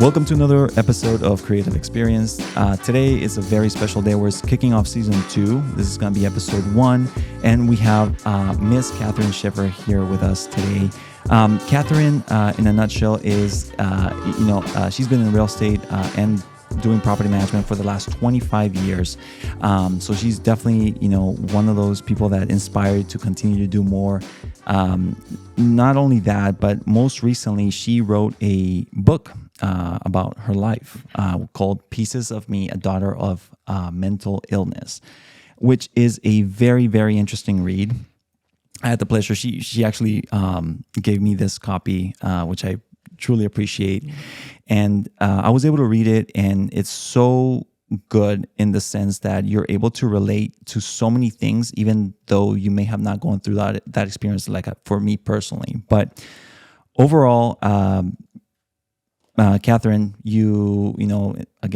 Welcome to another episode of Creative Experience. Today is a very special day. We're kicking off season 2. This is going to be episode 1, and we have Miss Catherine Schiffer here with us today. Catherine, in a nutshell, is she's been in real estate and doing property management for the last 25 years. So she's definitely, one of those people that inspired to continue to do more. Not only that, but most recently, she wrote a book about her life called Pieces of Me, a Daughter of Mental Illness, which is a very, very interesting read. I had the pleasure. She actually gave me this copy, which I truly appreciate. And I was able to read it, and it's so good in the sense that you're able to relate to so many things, even though you may have not gone through that experience, like for me personally. But overall, Catherine, you're a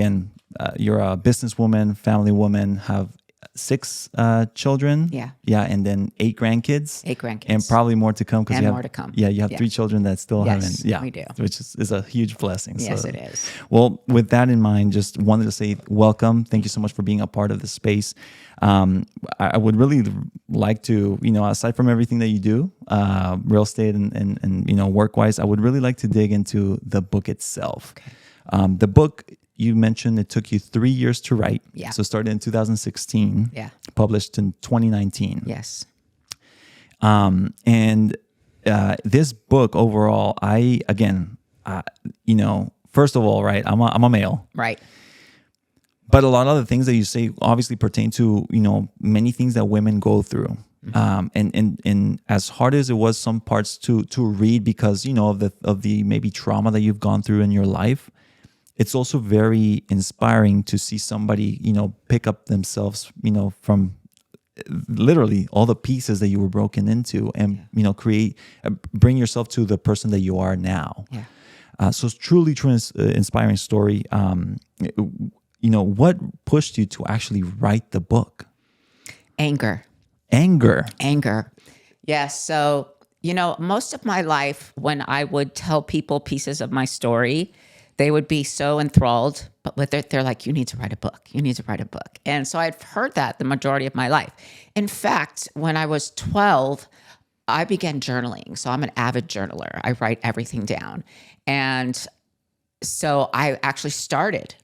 businesswoman, family woman, have 6 children. Yeah, and then 8 grandkids. 8 grandkids. And probably more to come. And more to come. Yeah, you have 3 children that still haven't. Yeah, we do. Which is a huge blessing. Yes, so, it is. Well, with that in mind, just wanted to say welcome. Thank you so much for being a part of this space. I would really like to, aside from everything that you do, real estate and work-wise, I would really like to dig into the book itself. Okay. The book, you mentioned it took you 3 years to write. Yeah. So started in 2016. Yeah. Published in 2019. Yes. And this book overall, first of all, right, I'm a male. Right. But a lot of the things that you say obviously pertain to, many things that women go through. Mm-hmm. And as hard as it was some parts to read because, of the maybe trauma that you've gone through in your life, it's also very inspiring to see somebody, pick up themselves, from literally all the pieces that you were broken into and, bring yourself to the person that you are now. Yeah. So it's truly inspiring story. What pushed you to actually write the book? Anger. Yes. So, most of my life when I would tell people pieces of my story, they would be so enthralled, but they're like, you need to write a book. You need to write a book. And so I've heard that the majority of my life. In fact, when I was 12, I began journaling. So I'm an avid journaler. I write everything down. And so I actually started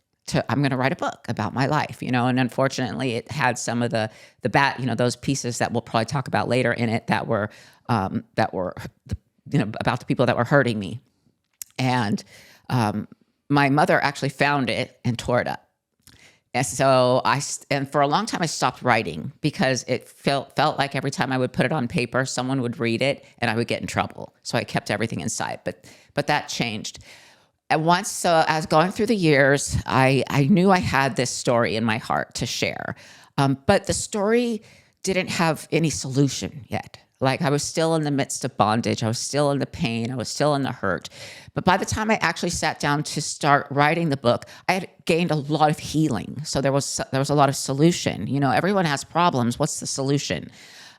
I'm going to write a book about my life, and unfortunately it had some of the bad, those pieces that we'll probably talk about later in it that were about the people that were hurting me. And my mother actually found it and tore it up. And so and for a long time I stopped writing because it felt like every time I would put it on paper, someone would read it and I would get in trouble. So I kept everything inside, but that changed. And once, so as going through the years, I knew I had this story in my heart to share. But the story didn't have any solution yet. Like I was still in the midst of bondage. I was still in the pain. I was still in the hurt. But by the time I actually sat down to start writing the book, I had gained a lot of healing. So there was a lot of solution. Everyone has problems. What's the solution?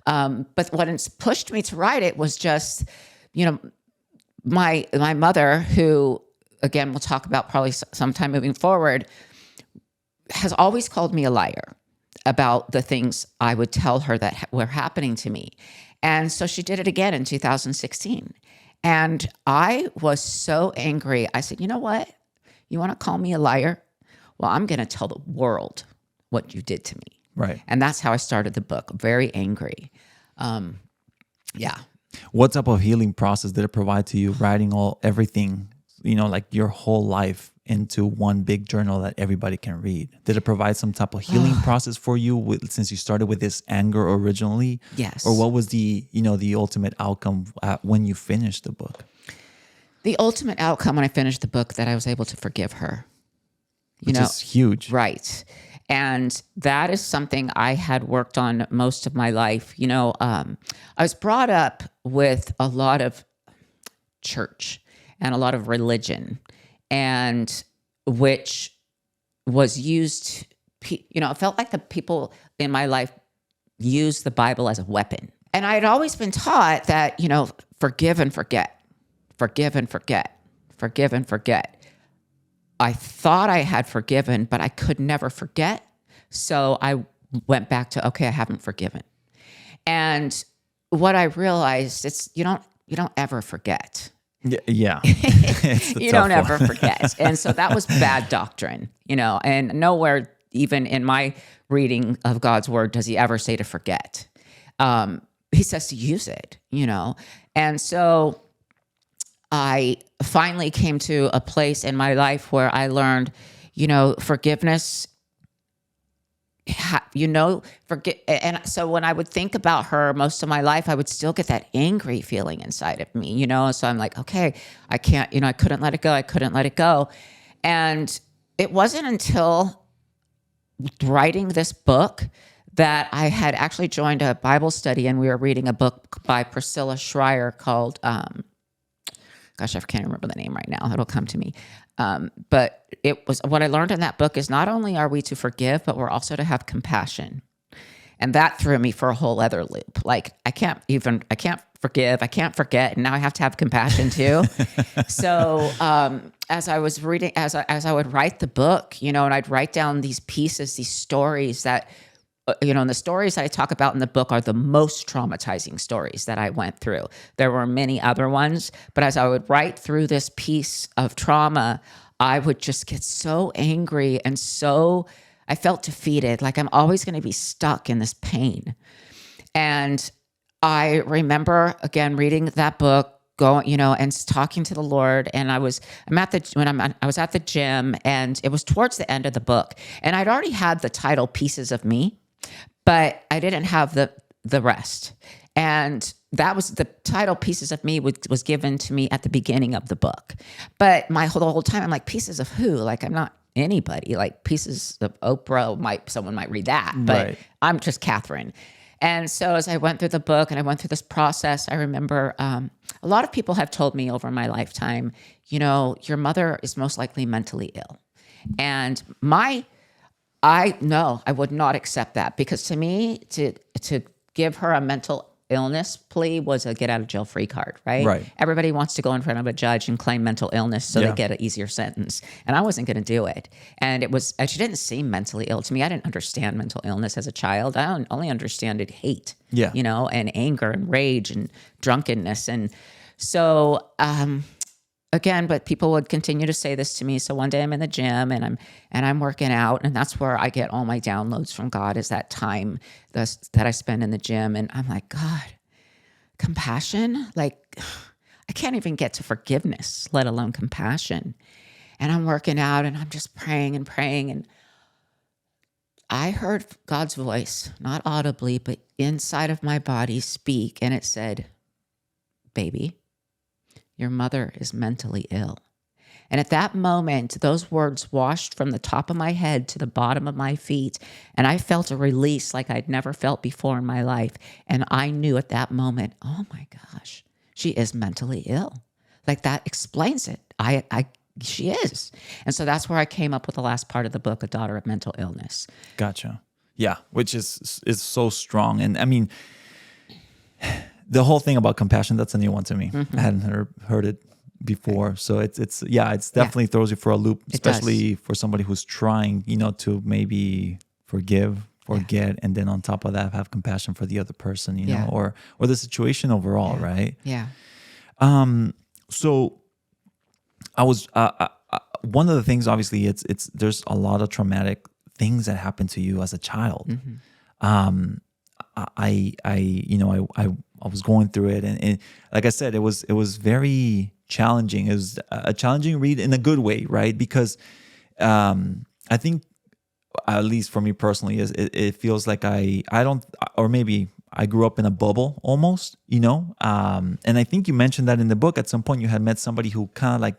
But what pushed me to write it was just, my mother, who, again, we'll talk about probably sometime moving forward, has always called me a liar about the things I would tell her that were happening to me. And so she did it again in 2016. And I was so angry. I said, you know what? You want to call me a liar? Well, I'm going to tell the world what you did to me. Right. And that's how I started the book, very angry. Yeah. What type of healing process did it provide to you, writing everything, like your whole life into one big journal that everybody can read? Did it provide some type of healing process for you since you started with this anger originally? Yes. Or what was the ultimate outcome when you finished the book? The ultimate outcome when I finished the book, that I was able to forgive her. Which is huge. Right. And that is something I had worked on most of my life. I was brought up with a lot of church and a lot of religion, and which was used, it felt like the people in my life used the Bible as a weapon. And I had always been taught that, forgive and forget, forgive and forget, forgive and forget. I thought I had forgiven, but I could never forget. So I went back to, okay, I haven't forgiven. And what I realized, it's you don't ever forget. Yeah. It's the You tough don't ever one. forget. And so that was bad doctrine, and nowhere, even in my reading of God's word, does he ever say to forget. He says to use it, And so I finally came to a place in my life where I learned, forgiveness, forget. And so when I would think about her most of my life, I would still get that angry feeling inside of me, So I'm like, okay, I can't, I couldn't let it go. I couldn't let it go. And it wasn't until writing this book that I had actually joined a Bible study, and we were reading a book by Priscilla Schreier called, gosh, I can't remember the name right now. It'll come to me. But it was, what I learned in that book is not only are we to forgive, but we're also to have compassion. And that threw me for a whole other loop. Like I can't forgive, I can't forget, and now I have to have compassion too. So as I was reading, as I would write the book, and I'd write down these pieces, these stories that, and the stories that I talk about in the book are the most traumatizing stories that I went through. There were many other ones, but as I would write through this piece of trauma, I would just get so angry and I felt defeated. Like I'm always going to be stuck in this pain. And I remember again reading that book, going, and talking to the Lord. And I was at the gym, and it was towards the end of the book, and I'd already had the title "Pieces of Me," but I didn't have the rest. And that was the title, "Pieces of Me," was given to me at the beginning of the book. But the whole time I'm like, pieces of who? Like I'm not anybody. Like pieces of Oprah, someone might read that, but Right. I'm just Catherine. And so as I went through the book and I went through this process, I remember a lot of people have told me over my lifetime, your mother is most likely mentally ill. And I would not accept that, because to me, to give her a mental illness plea was a get out of jail free card, right? Right. Everybody wants to go in front of a judge and claim mental illness so they get an easier sentence. And I wasn't going to do it. And she didn't seem mentally ill to me. I didn't understand mental illness as a child. I only understood hate, and anger and rage and drunkenness. And so, again, but people would continue to say this to me. So one day I'm in the gym and I'm working out, and that's where I get all my downloads from God, is that time that I spend in the gym. And I'm like, God, compassion? Like I can't even get to forgiveness, let alone compassion. And I'm working out and I'm just praying and praying. And I heard God's voice, not audibly, but inside of my body speak. And it said, baby, your mother is mentally ill. And at that moment, those words washed from the top of my head to the bottom of my feet. And I felt a release like I'd never felt before in my life. And I knew at that moment, oh my gosh, she is mentally ill. Like that explains it. She is. And so that's where I came up with the last part of the book, A Daughter of Mental Illness. Gotcha. Yeah, which is so strong. And I mean, the whole thing about compassion, that's a new one to me. Mm-hmm. I hadn't heard it before. So it's definitely throws you for a loop, especially for somebody who's trying, to maybe forgive, forget, and then on top of that, have compassion for the other person, know, or the situation overall, right? Yeah. So I was, one of the things, obviously, there's a lot of traumatic things that happen to you as a child. Mm-hmm. I was going through it, and like I said, it was very challenging. It was a challenging read in a good way, right? Because I think, at least for me personally, it feels like I don't, or maybe I grew up in a bubble almost, and I think you mentioned that in the book at some point. You had met somebody who kind of like,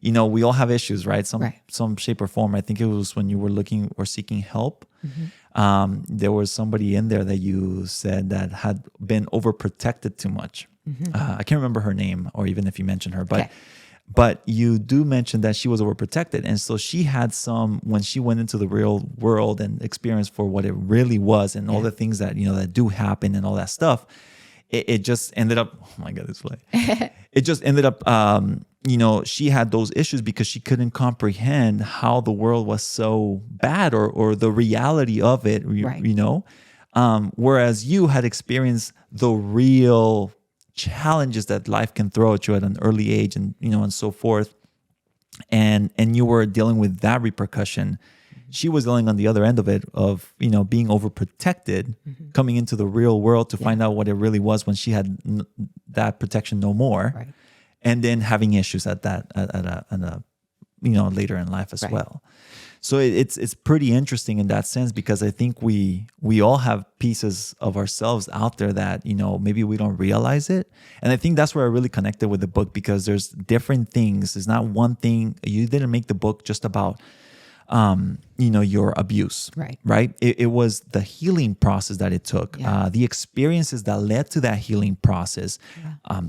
we all have issues, right? Some shape or form. I think it was when you were looking or seeking help. Mm-hmm. There was somebody in there that you said that had been overprotected too much. Mm-hmm. I can't remember her name, or even if you mentioned her, but you do mention that she was overprotected. And so she had when she went into the real world and experienced for what it really was, and all the things that, that do happen and all that stuff, it just ended up, oh my God, it's like, it just ended up she had those issues because she couldn't comprehend how the world was so bad or the reality of it, Right. Whereas you had experienced the real challenges that life can throw at you at an early age and, and so forth. And you were dealing with that repercussion. She was dealing on the other end of it of, being overprotected, coming into the real world to find out what it really was when she had that protection no more. Right. And then having issues at a later in life as well. So it's pretty interesting in that sense, because I think we all have pieces of ourselves out there that, maybe we don't realize it. And I think that's where I really connected with the book, because there's different things. It's not one thing. You didn't make the book just about your abuse, right? It was the healing process that it took, the experiences that led to that healing process.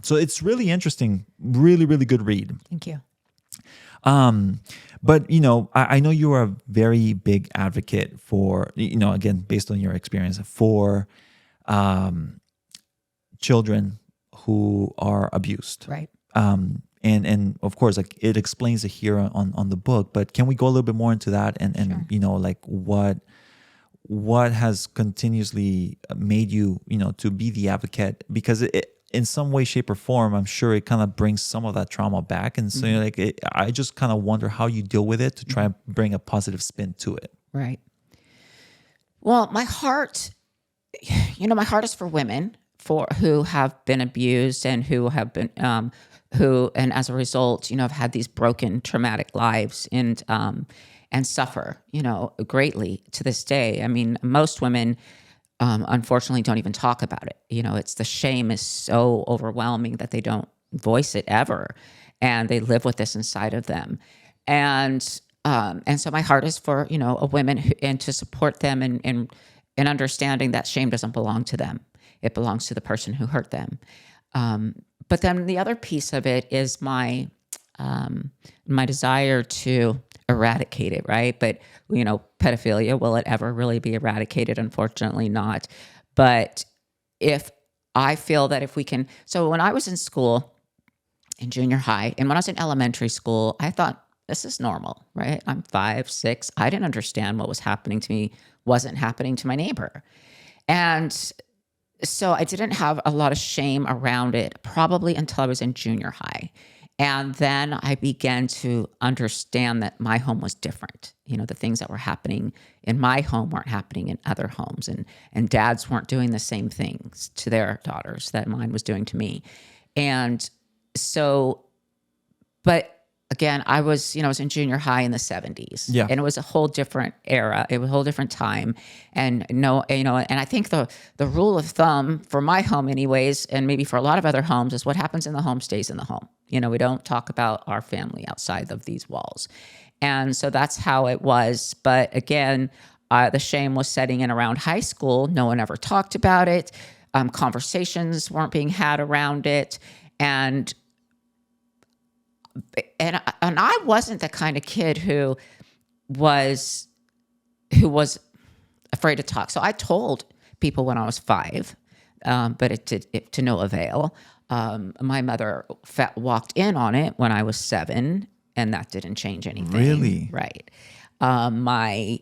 So it's really interesting, really, really good read. Thank you. But I know you are a very big advocate for, again, based on your experience, for children who are abused. Right. And of course, like it explains it here on the book, but can we go a little bit more into that and Sure. like what has continuously made you, to be the advocate? Because it, in some way, shape, or form, I'm sure it kind of brings some of that trauma back. And so I just kind of wonder how you deal with it to try and bring a positive spin to it. Right. Well, my heart is for women who have been abused and who have been, and as a result, have had these broken, traumatic lives and suffer, greatly to this day. I mean, most women, unfortunately, don't even talk about it. It's the shame is so overwhelming that they don't voice it ever, and they live with this inside of them. And so my heart is for a women and to support them in understanding that shame doesn't belong to them; it belongs to the person who hurt them. But then the other piece of it is my desire to eradicate it, right? But, pedophilia, will it ever really be eradicated? Unfortunately not. But if I feel that if we can, so when I was in school, in junior high, and when I was in elementary school, I thought, this is normal, right? I'm 5, 6. I didn't understand what was happening to me, wasn't happening to my neighbor. And so I didn't have a lot of shame around it, probably until I was in junior high. And then I began to understand that my home was different. The things that were happening in my home weren't happening in other homes. And dads weren't doing the same things to their daughters that mine was doing to me. And so, but again, I was in junior high in the 70s. Yeah. And it was a whole different era. It was a whole different time. And and I think the rule of thumb for my home anyways, and maybe for a lot of other homes, is what happens in the home stays in the home. We don't talk about our family outside of these walls. And so that's how it was. But again, the shame was setting in around high school. No one ever talked about it. Conversations weren't being had around it. And I wasn't the kind of kid who was afraid to talk. So I told people when I was 5, but it did to no avail. My mother walked in on it when I was 7, and that didn't change anything. Really? Right. I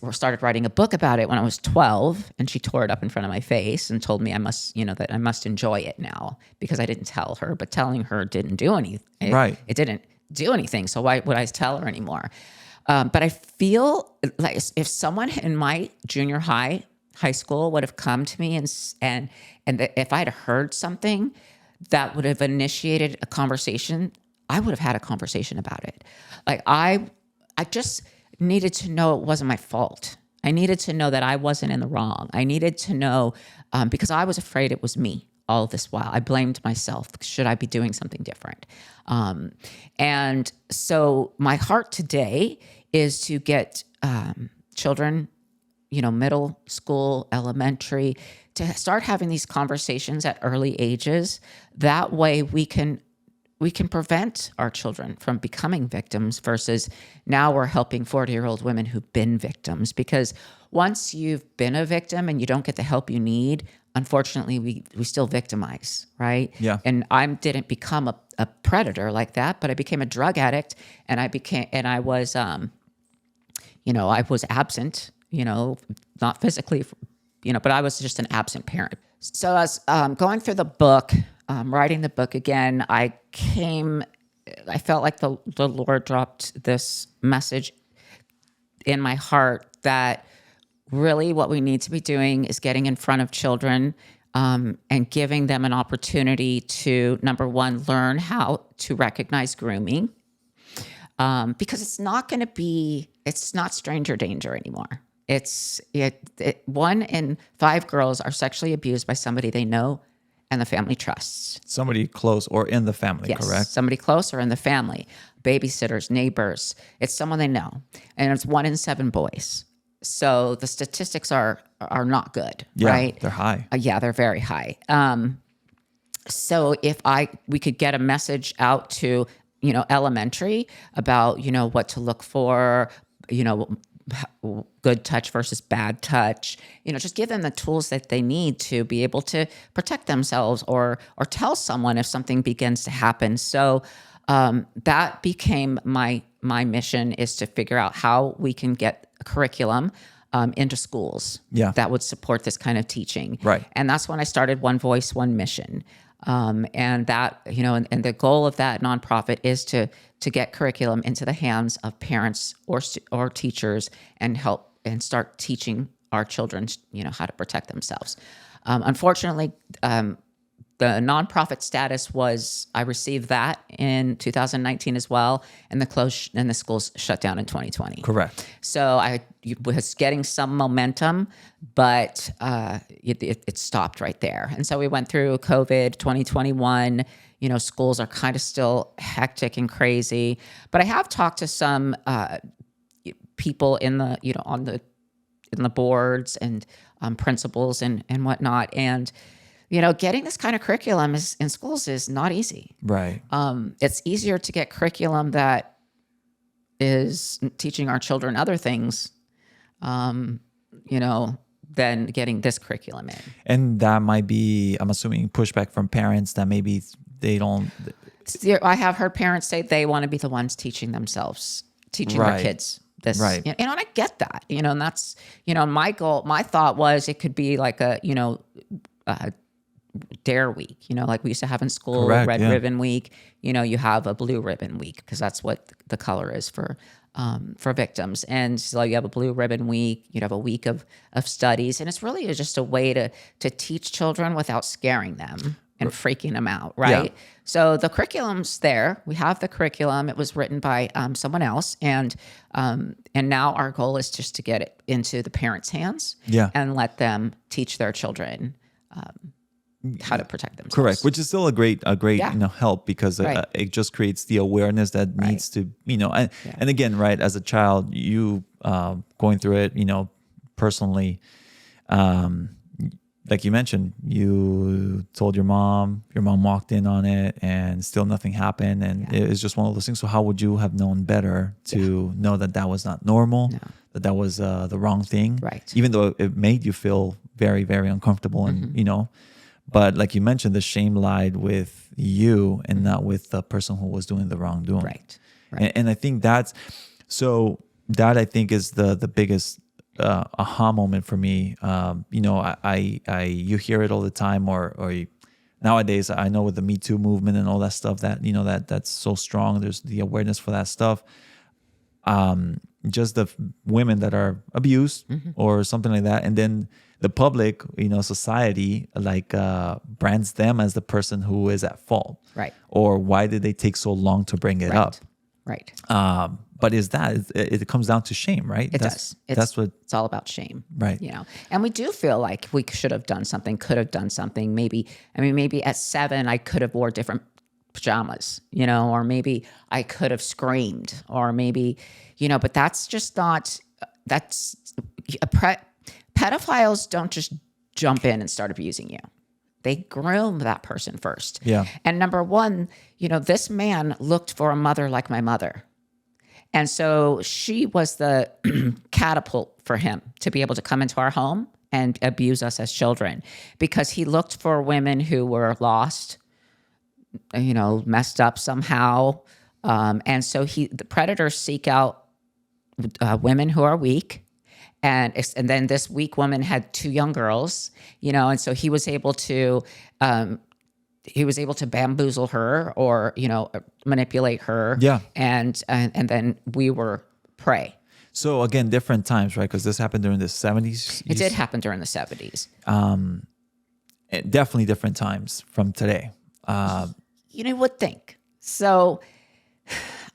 started writing a book about it when I was 12, and she tore it up in front of my face and told me that I must enjoy it now, because I didn't tell her, but telling her didn't do anything. Right. It didn't do anything. So why would I tell her anymore? But I feel like if someone in my junior high school would have come to me and if I had heard something that would have initiated a conversation, I would have had a conversation about it. Like I just needed to know it wasn't my fault. I needed to know that I wasn't in the wrong. I needed to know because I was afraid it was me all this while. I blamed myself. Should I be doing something different? And so my heart today is to get children, middle school, elementary, to start having these conversations at early ages. That way we can prevent our children from becoming victims, versus now we're helping 40-year-old women who've been victims. Because once you've been a victim and you don't get the help you need, unfortunately, we still victimize, right? Yeah. And I didn't become a predator like that, but I became a drug addict, and I was, I was absent, not physically, but I was just an absent parent. So as going through the book, writing the book again, I felt like the Lord dropped this message in my heart that really what we need to be doing is getting in front of children and giving them an opportunity to, number one, learn how to recognize grooming, because it's not stranger danger anymore. One in 5 girls are sexually abused by somebody they know and the family trusts. Somebody close or in the family, Yes, correct? somebody close or in the family, babysitters, neighbors. It's someone they know, and it's 1 in 7 boys. So the statistics are not good, Yeah, right? they're high. Yeah, they're very high. So if we could get a message out to, elementary about, what to look for, good touch versus bad touch, just give them the tools that they need to be able to protect themselves or tell someone if something begins to happen. So that became my mission, is to figure out how we can get a curriculum into schools that would support this kind of teaching. Right. And that's when I started One Voice, One Mission. And that, and the goal of that nonprofit is to get curriculum into the hands of parents or teachers and help and start teaching our children, how to protect themselves. Unfortunately, the nonprofit status I received that in 2019 as well, and the schools shut down in 2020. Correct. So I was getting some momentum, but it stopped right there. And so we went through COVID 2021. Schools are kind of still hectic and crazy, but I have talked to some people in the in the boards and principals and whatnot, and getting this kind of curriculum in schools is not easy. Right. It's easier to get curriculum that is teaching our children other things, than getting this curriculum in. And that might be, I'm assuming, pushback from parents that maybe they don't. I have heard parents say they want to be the ones teaching themselves, teaching their kids this. Right. And I get that, and that's, my goal, my thought was it could be like a Dare Week, like we used to have in school. Correct, Red yeah. Ribbon Week. You have a Blue Ribbon Week because that's what the color is for victims. And so you have a Blue Ribbon Week. You'd have a week of studies, and it's really just a way to teach children without scaring them and freaking them out, right? Yeah. So the curriculum's there. We have the curriculum. It was written by someone else, and now our goal is just to get it into the parents' hands, and let them teach their children how to protect themselves. Correct, which is still a great help, because it just creates the awareness that needs to, and again, right, as a child, you going through it, personally, like you mentioned, you told your mom walked in on it and still nothing happened, and it was just one of those things. So how would you have known better to know that was not normal, that was the wrong thing, right? Even though it made you feel very, very uncomfortable, and but like you mentioned, the shame lied with you and not with the person who was doing the wrongdoing. Right. And I think that I think is the biggest aha moment for me. You hear it all the time, or nowadays, I know with the Me Too movement and all that stuff that that's so strong. There's the awareness for that stuff. Just the women that are abused or something like that, and then the public, society, brands them as the person who is at fault, right? Or why did they take so long to bring it up, right? But it comes down to shame, right? Does. It's all about shame, right? And we do feel like we should have done something, could have done something. Maybe at 7 I could have wore different pajamas, or maybe I could have screamed, or maybe, but that's just not. Pedophiles don't just jump in and start abusing you. They groom that person first. Yeah. And number one, this man looked for a mother like my mother. And so she was the catapult for him to be able to come into our home and abuse us as children, because he looked for women who were lost, messed up somehow. And so the predators seek out women who are weak. And then this weak woman had 2 young girls, and so he was able to bamboozle her or, manipulate her. Yeah. And then we were prey. So again, different times, right? Because this happened during the 70s. It did happen during the 70s. Definitely different times from today. You would think. So,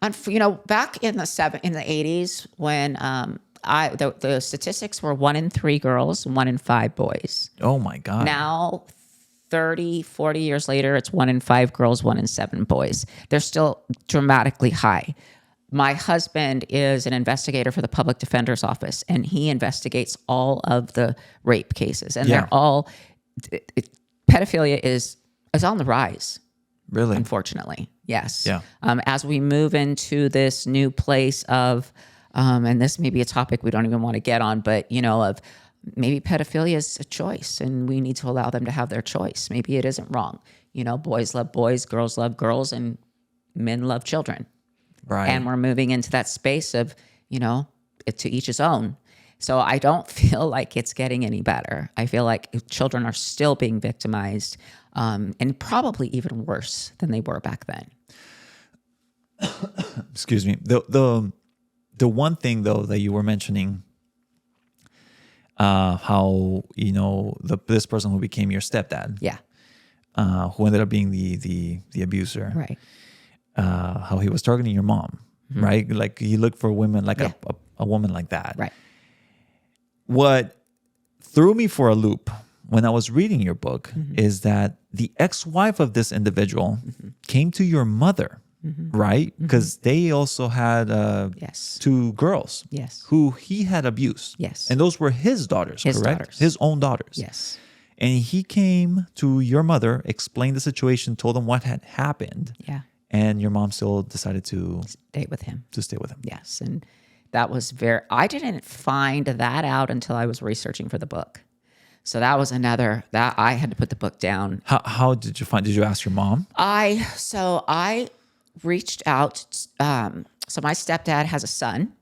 back in the 80s when the statistics were 1 in 3 girls, 1 in 5 boys. Oh my God. Now, 30, 40 years later, it's 1 in 5 girls, 1 in 7 boys. They're still dramatically high. My husband is an investigator for the public defender's office, and he investigates all of the rape cases. And they're all, pedophilia is on the rise. Really? Unfortunately. Yes. Yeah. As we move into this new place of, and this may be a topic we don't even want to get on, but, of maybe pedophilia is a choice and we need to allow them to have their choice. Maybe it isn't wrong. Boys love boys, girls love girls, and men love children. Right. And we're moving into that space of, to each his own. So I don't feel like it's getting any better. I feel like children are still being victimized, and probably even worse than they were back then. Excuse me. The one thing though that you were mentioning, how this person who became your stepdad, Yeah. who ended up being the abuser, Right. how he was targeting your mom, right? Like you look for women like a woman like that, Right. What threw me for a loop when I was reading your book is that the ex-wife of this individual came to your mother, right? Because they also had Yes. 2 girls, Yes. who he had abused, Yes. and those were his daughters, His correct? daughters. His own daughters, Yes. And he came to your mother, explained the situation, told them what had happened, Yeah. and your mom still decided to Date with him. stay with him. Yes. And that was I didn't find that out until I was researching for the book. So that was another, that I had to put the book down. How did you did you ask your mom? I reached out. So my stepdad has a son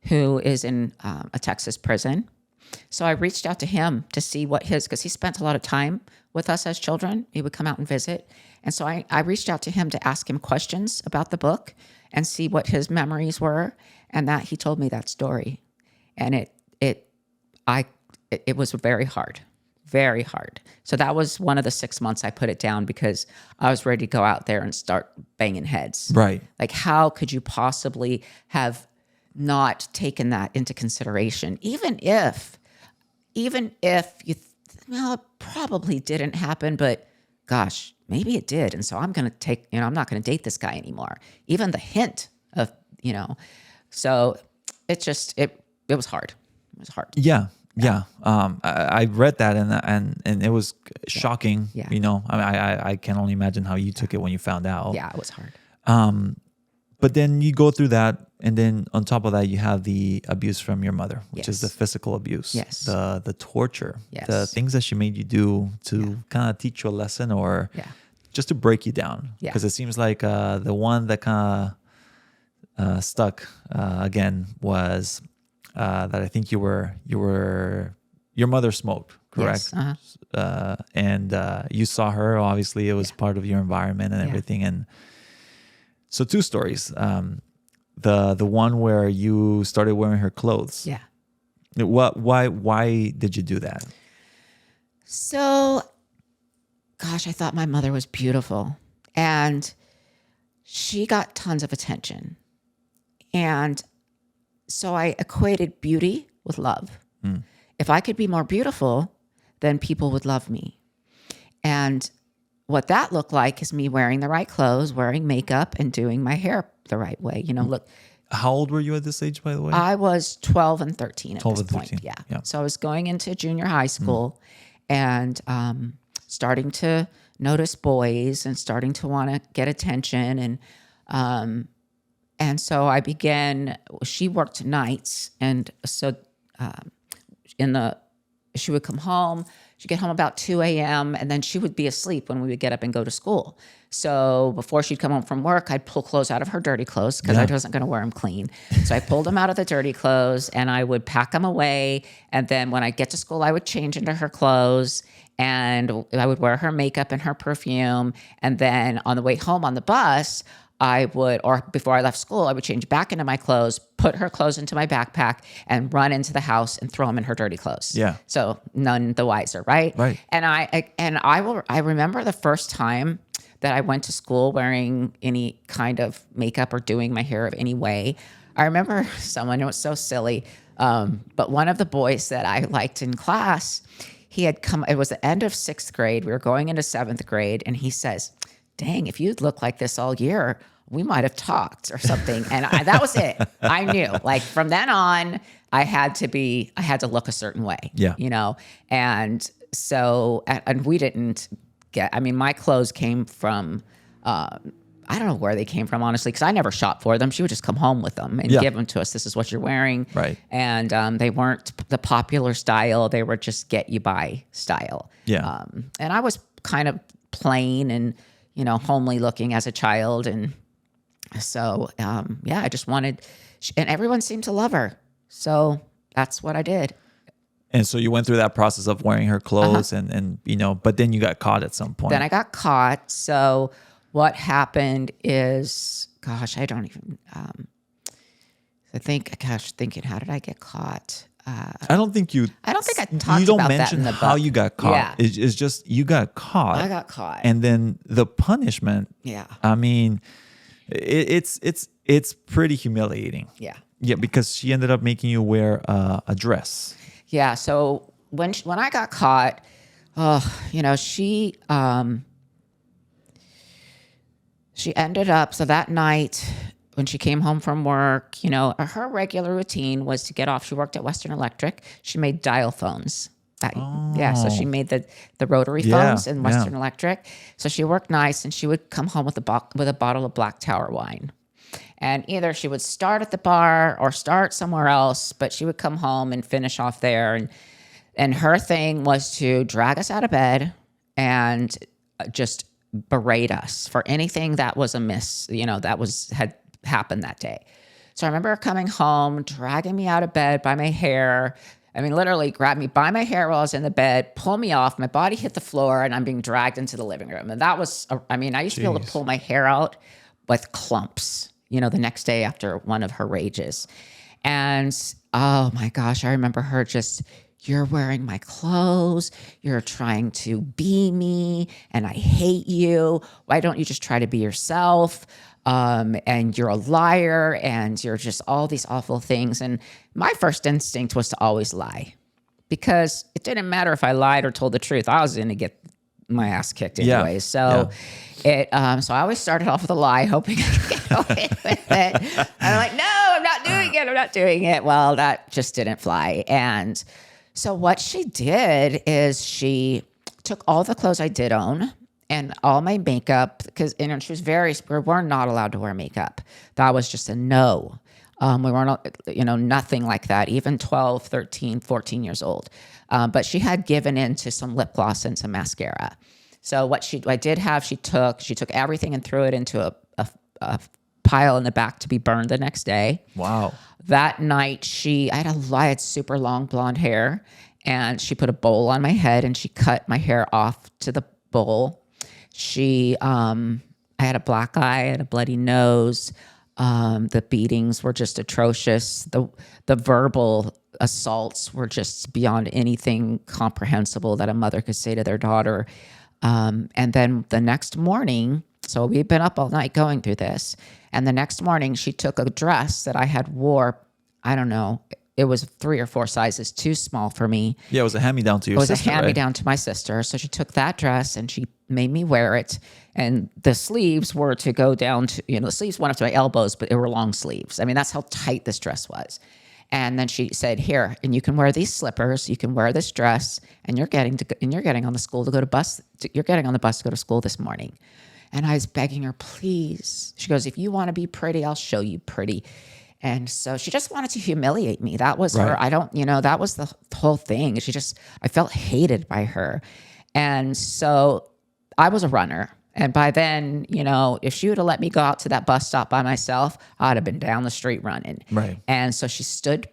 who is in a Texas prison. So I reached out to him to see because he spent a lot of time with us as children. He would come out and visit. And so I reached out to him to ask him questions about the book and see what his memories were. And that he told me that story. And it was very hard. Very hard. So that was one of the 6 months I put it down because I was ready to go out there and start banging heads. Right. Like, how could you possibly have not taken that into consideration? Even if you, it probably didn't happen, but gosh, maybe it did. And so I'm going to I'm not going to date this guy anymore. Even the hint of, so it was hard. It was hard. Yeah. Yeah. I read that and it was shocking. Yeah. I can only imagine how you took it when you found out. Yeah, it was hard. But then you go through that, and then on top of that, you have the abuse from your mother, which is the physical abuse. Yes. The torture. Yes. The things that she made you do to kind of teach you a lesson or just to break you down. Yeah. Because it seems like the one that kind of stuck again was that I think your mother smoked, correct? Yes. Uh-huh. And you saw her. Obviously, it was part of your environment and everything. And so 2 stories. The one where you started wearing her clothes. Yeah. Why did you do that? So, gosh, I thought my mother was beautiful, and she got tons of attention. And so I equated beauty with love. If I could be more beautiful, then people would love me. And what that looked like is me wearing the right clothes, wearing makeup, and doing my hair the right way. Look. How old were you at this age, by the way? I was 12 and 13 at 12 this and point. 13. Yeah. So I was going into junior high school and starting to notice boys and starting to want to get attention. And so I began, she worked nights. And so in the she would come home. She'd get home about 2 a.m. and then she would be asleep when we would get up and go to school. So before she'd come home from work, I'd pull clothes out of her dirty clothes because I wasn't going to wear them clean. So I pulled them out of the dirty clothes and I would pack them away. And then when I get to school, I would change into her clothes and I would wear her makeup and her perfume. And then on the way home on the bus, or before I left school, I would change back into my clothes, put her clothes into my backpack, and run into the house and throw them in her dirty clothes. Yeah. So none the wiser, right? Right. And I remember the first time that I went to school wearing any kind of makeup or doing my hair of any way. I remember someone, it was so silly, but one of the boys that I liked in class, he had come, it was the end of 6th grade. We were going into 7th grade, and he says, dang, if you'd looked like this all year, we might have talked or something. And that was it. I knew, like, from then on, I had to look a certain way, And so, and we didn't my clothes came from, I don't know where they came from, honestly, because I never shopped for them. She would just come home with them and give them to us. This is what you're wearing. Right. And they weren't the popular style. They were just get you by style. Yeah. And I was kind of plain and, homely looking as a child. And so, I just wanted, and everyone seemed to love her. So that's what I did. And so you went through that process of wearing her clothes and but then you got caught at some point. Then I got caught. So what happened is, gosh, I don't even, thinking, how did I get caught? I don't think I talked about that in the book. You don't mention how you got caught. Yeah. It's just you got caught. I got caught. And then the punishment. Yeah. I mean, it's pretty humiliating. Yeah. Yeah, because she ended up making you wear a dress. Yeah. So when I got caught, she ended up, so that night when she came home from work, her regular routine was to get off. She worked at Western Electric. She made dial phones. Yeah, so she made the rotary phones in Western Electric. So she worked nights and she would come home with a bottle of Black Tower wine. And either she would start at the bar or start somewhere else, but she would come home and finish off there. And her thing was to drag us out of bed and just berate us for anything that was amiss, had happened that day. So I remember her coming home, dragging me out of bed by my hair. I mean, literally grabbed me by my hair while I was in the bed, pull me off, my body hit the floor, and I'm being dragged into the living room. And that was, I used to be able to pull my hair out with clumps, the next day after one of her rages. And oh my gosh, I remember her just, you're wearing my clothes, you're trying to be me, and I hate you. Why don't you just try to be yourself? And you're a liar, and you're just all these awful things. And my first instinct was to always lie, because it didn't matter if I lied or told the truth. I was going to get my ass kicked anyway. So so I always started off with a lie, hoping I could get away with it. I'm like, no, I'm not doing it. Well, that just didn't fly. And so what she did is she took all the clothes I did own and all my makeup, because she was we were not allowed to wear makeup. That was just a no. We weren't, nothing like that, even 12, 13, 14 years old. But she had given in to some lip gloss and some mascara. So I did have, she took everything and threw it into a pile in the back to be burned the next day. Wow. That night I had super long blonde hair, and she put a bowl on my head and she cut my hair off to the bowl. I had a black eye, I had a bloody nose. The beatings were just atrocious. The verbal assaults were just beyond anything comprehensible that a mother could say to their daughter. And then the next morning, so we'd been up all night going through this. And the next morning she took a dress that I had wore, I don't know, it was 3 or 4 sizes too small for me. Yeah, it was a hand-me-down to your sister, It was a hand-me-down to my sister. So she took that dress and she made me wear it. And the sleeves were to go down to, the sleeves went up to my elbows, but they were long sleeves. I mean, that's how tight this dress was. And then she said, here, and you can wear these slippers, you can wear this dress, and you're getting on the bus to go to school this morning. And I was begging her, please. She goes, if you want to be pretty, I'll show you pretty. And so she just wanted to humiliate me. That was Right. her. That was the whole thing. I felt hated by her. And so I was a runner. And by then, if she would have let me go out to that bus stop by myself, I'd have been down the street running. Right. And so she stood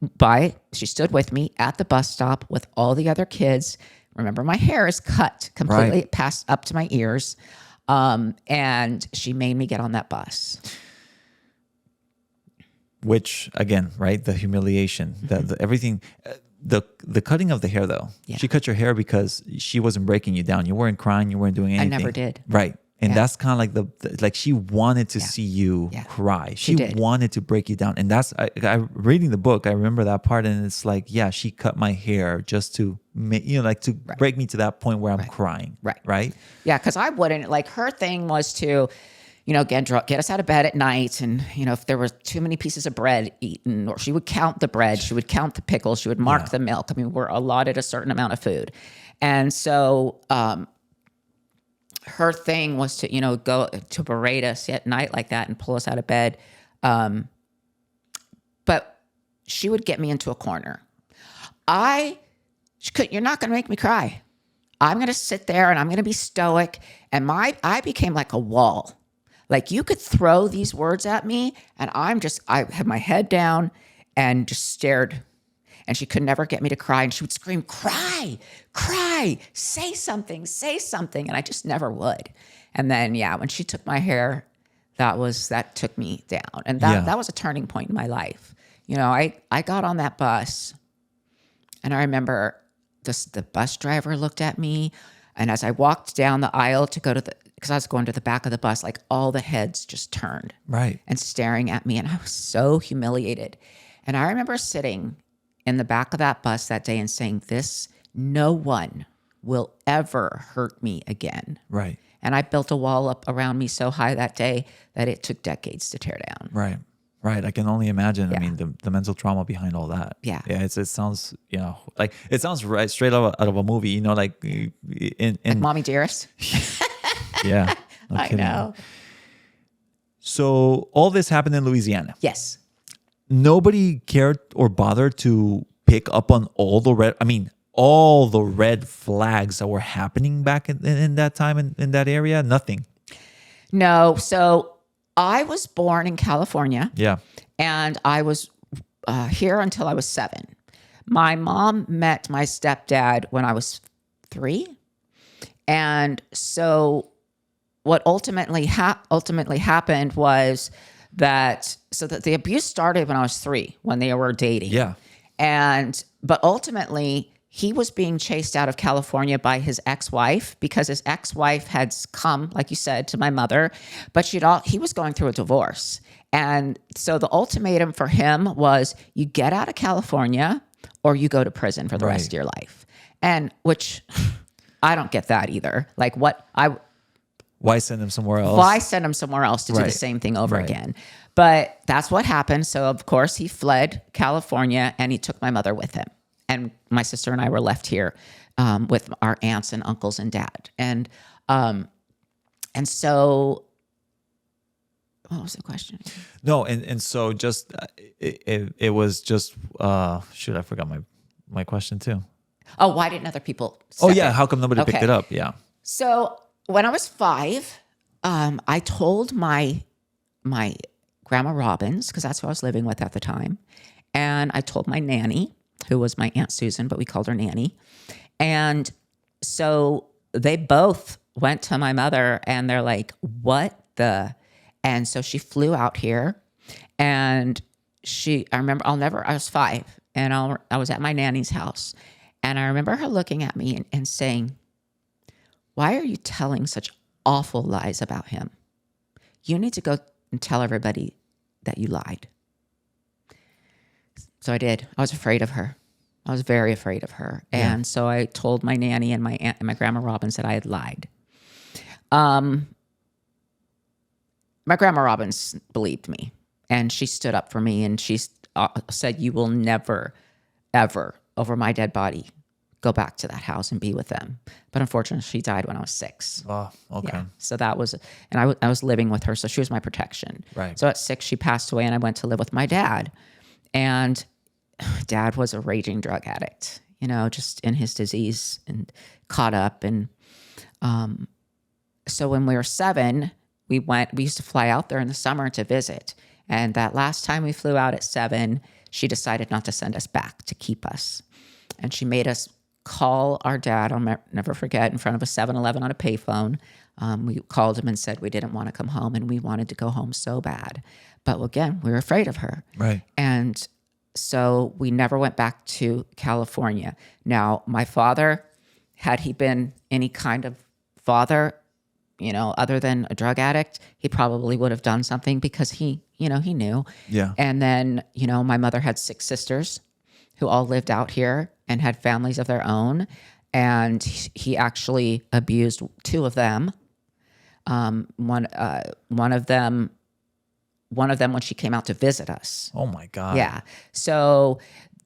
with me at the bus stop with all the other kids. Remember, my hair is cut completely, Right. past up to my ears. And she made me get on that bus. Which again, right? The humiliation, the everything, the cutting of the hair though. Yeah. She cut your hair because she wasn't breaking you down. You weren't crying. You weren't doing anything. I never did. Right. And Yeah. that's kind of like like she wanted to see you cry. She did. wanted to break you down. And that's, I reading the book, I remember that part. And it's like, yeah, she cut my hair just to make, to break me to that point where I'm crying. Right. Right. Yeah. Cause I wouldn't, like, her thing was to, get us out of bed at night. And, if there were too many pieces of bread eaten, or she would count the bread, she would count the pickles, she would mark the milk. I mean, we're allotted a certain amount of food. And so, her thing was to, go to berate us at night like that and pull us out of bed. But she would get me into a corner. You're not going to make me cry. I'm going to sit there and I'm going to be stoic. And I became like a wall. Like, you could throw these words at me and I had my head down and just stared. And she could never get me to cry. And she would scream, cry, say something. And I just never would. And then, when she took my hair, that took me down. And that was a turning point in my life. I got on that bus and I remember the bus driver looked at me. And as I walked down the aisle to go because I was going to the back of the bus, like, all the heads just turned. Right. And staring at me. And I was so humiliated. And I remember sitting in the back of that bus that day and saying, no one will ever hurt me again. Right. And I built a wall up around me so high that day that it took decades to tear down. Right. Right. I can only imagine. I mean, the mental trauma behind all that. Yeah. Yeah. It sounds, like it sounds right straight out of a movie, like in Mommy Dearest. Yeah. No I kidding. know. So all this happened in Louisiana. Yes. Nobody cared or bothered to pick up on all the red flags that were happening back in that time in that area. Nothing. No. So I was born in California. Yeah. And I was here until I was 7. My mom met my stepdad when I was 3. And so what ultimately happened was that the abuse started when I was 3, when they were dating. Yeah. But ultimately he was being chased out of California by his ex-wife because his ex-wife had come, like you said, to my mother, but he was going through a divorce. And so the ultimatum for him was, you get out of California or you go to prison for the rest of your life. And which I don't get that either. Like, why send him somewhere else? Why send him somewhere else to do the same thing over again? But that's what happened. So of course he fled California and he took my mother with him. And my sister and I were left here with our aunts and uncles and dad. And so, what was the question? No, and so just it was just shoot, I forgot my question too. Oh, why didn't other people? How come nobody picked it up? Yeah. So when I was 5, I told my grandma Robbins, because that's who I was living with at the time, and I told my nanny, who was my Aunt Susan, but we called her Nanny. And so they both went to my mother and they're like, what the? And so she flew out here and I was 5 and I was at my nanny's house. And I remember her looking at me and saying, why are you telling such awful lies about him? You need to go and tell everybody that you lied. So I did. I was afraid of her. I was very afraid of her. Yeah. And so I told my nanny and my aunt and my grandma Robbins that I had lied. My grandma Robbins believed me and she stood up for me and she said, you will never, ever over my dead body go back to that house and be with them. But unfortunately, she died when I was 6. Oh, okay. Yeah. So that was, and I was living with her. So she was my protection. Right. So at 6, she passed away and I went to live with my dad. And Dad was a raging drug addict, just in his disease and caught up. And so when we were 7, we used to fly out there in the summer to visit. And that last time we flew out at 7, she decided not to send us back, to keep us. And she made us call our dad, I'll never forget, in front of a 7-Eleven on a payphone. We called him and said we didn't want to come home and we wanted to go home so bad. But again, we were afraid of her. Right. And so we never went back to California. Now, my father, had he been any kind of father, other than a drug addict, he probably would have done something because he knew. Yeah. And then, my mother had 6 sisters who all lived out here and had families of their own. And he actually abused 2 of them. One of them when she came out to visit us. Oh my God. Yeah. So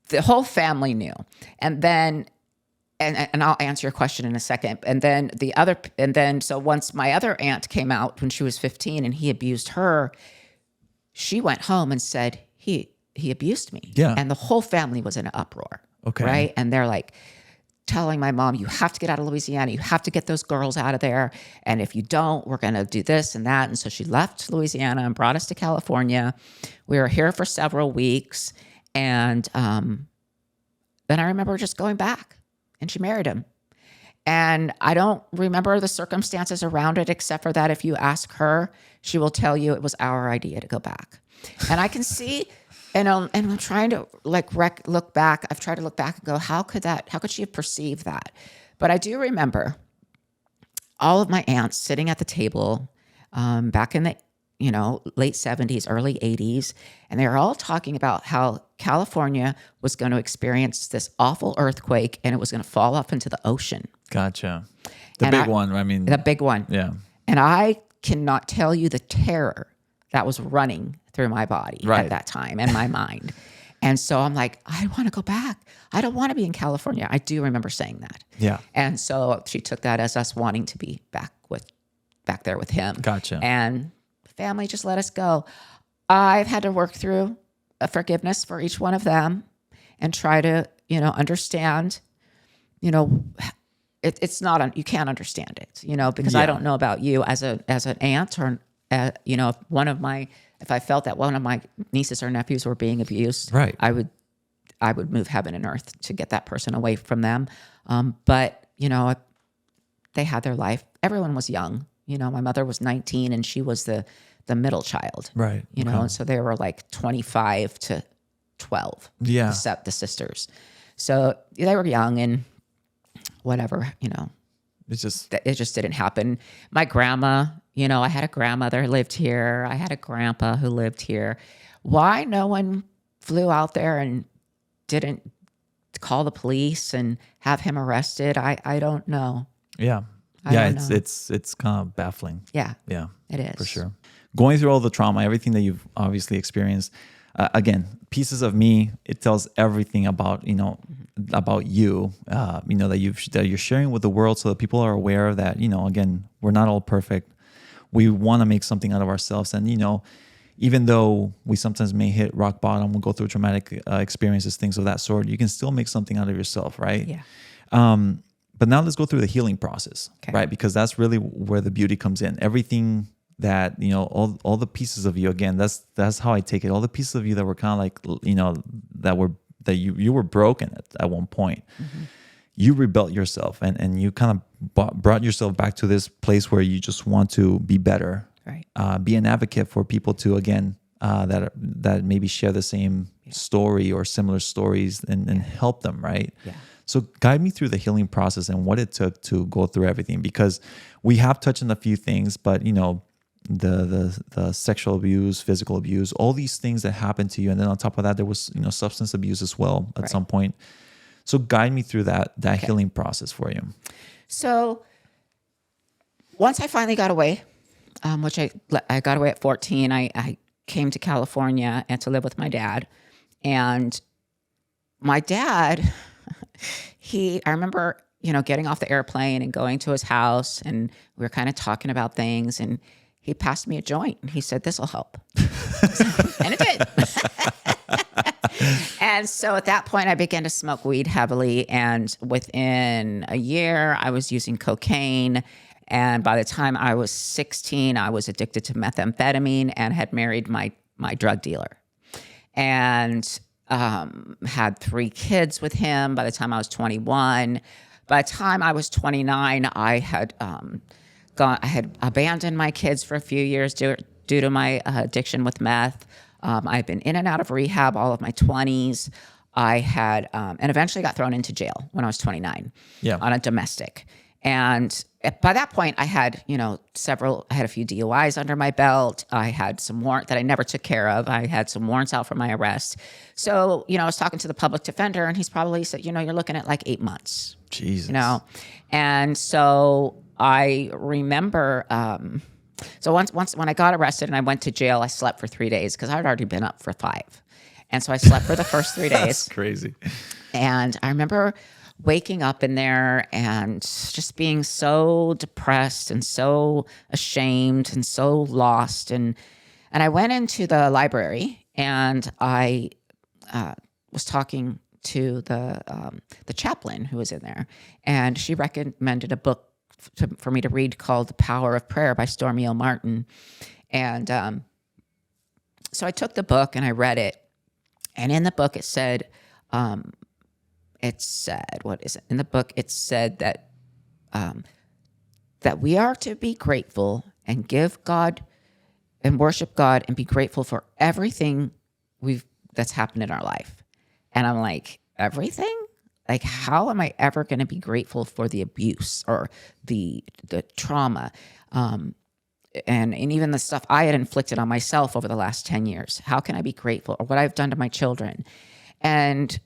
the whole family knew. And then, and I'll answer your question in a second. And then so once my other aunt came out when she was 15 and he abused her, she went home and said, he abused me. Yeah. And the whole family was in an uproar. Okay. Right. And they're like telling my mom, you have to get out of Louisiana. You have to get those girls out of there. And if you don't, we're going to do this and that. And so she left Louisiana and brought us to California. We were here for several weeks. And then I remember just going back and she married him. And I don't remember the circumstances around it, except for that if you ask her, she will tell you it was our idea to go back. And I can see, and I'm trying to look back. I've tried to look back and go, how could she have perceived that? But I do remember all of my aunts sitting at the table back in the late 70s, early 80s, and they were all talking about how California was going to experience this awful earthquake and it was going to fall off into the ocean. Gotcha. The big one. I mean, the big one. Yeah. And I cannot tell you the terror that was running through my body at that time and my mind. And so I'm like, I want to go back. I don't want to be in California. I do remember saying that. Yeah. And so she took that as us wanting to be back there with him. Gotcha. And family just let us go. I've had to work through a forgiveness for each one of them and try to, understand, it's not, you can't understand it, because I don't know about you as an aunt or, if I felt that one of my nieces or nephews were being abused, right, I would move heaven and earth to get that person away from them. But they had their life. Everyone was young. My mother was 19 and she was the middle child, right? And so they were like 25 to 12. Yeah, the sisters. So they were young and whatever. It just didn't happen. My grandma, I had a grandmother who lived here. I had a grandpa who lived here. Why no one flew out there and didn't call the police and have him arrested? I don't know. Yeah. It's kind of baffling. Yeah. Yeah. It is. For sure. Going through all the trauma, everything that you've obviously experienced, again, pieces of me, it tells everything about, about you, that you're sharing with the world so that people are aware that, again, we're not all perfect. We want to make something out of ourselves. And, even though we sometimes may hit rock bottom, we'll go through traumatic experiences, things of that sort, you can still make something out of yourself, right? Yeah. But now let's go through the healing process, right? Because that's really where the beauty comes in. Everything that, all the pieces of you, again, that's how I take it. All the pieces of you that were kind of like, that you were broken at one point. Mm-hmm. You rebuilt yourself and you kind of brought yourself back to this place where you just want to be better, right? Be an advocate for people to, again, that maybe share the same story or similar stories and help them, right? Yeah. So guide me through the healing process and what it took to go through everything, because we have touched on a few things, but the sexual abuse, physical abuse, all these things that happened to you. And then on top of that, there was, substance abuse as well at some point. So guide me through that healing process for you. So once I finally got away, which I got away at 14, I came to California and to live with my dad. And my dad, I remember, getting off the airplane and going to his house, and we were kind of talking about things, and he passed me a joint and he said, "This will help." And it did. And so at that point, I began to smoke weed heavily. And within a year, I was using cocaine. And by the time I was 16, I was addicted to methamphetamine and had married my drug dealer. And had 3 kids with him by the time I was 21. By the time I was 29, I had abandoned my kids for a few years due to my addiction with meth. I've been in and out of rehab all of my 20s. I had, and eventually got thrown into jail when I was 29 on a domestic. And by that point, I had, I had a few DUIs under my belt. I had some warrant that I never took care of. I had some warrants out for my arrest. So, I was talking to the public defender, and he's probably said, you're looking at like 8 months. Jesus. And so I remember, so once when I got arrested and I went to jail, I slept for 3 days because I had already been up for 5. And so I slept for the first 3 days. That's crazy. And I remember waking up in there and just being so depressed and so ashamed and so lost. And I went into the library, and I was talking to the chaplain who was in there, and she recommended a book for me to read called The Power of Prayer by Stormy O. Martin. And so I took the book and I read it. And in the book, it said, what is it? In the book, it said that that we are to be grateful and give God and worship God and be grateful for everything that's happened in our life. And I'm like, everything? Like, how am I ever going to be grateful for the abuse or the trauma, and even the stuff I had inflicted on myself over the last 10 years? How can I be grateful, or what I've done to my children? And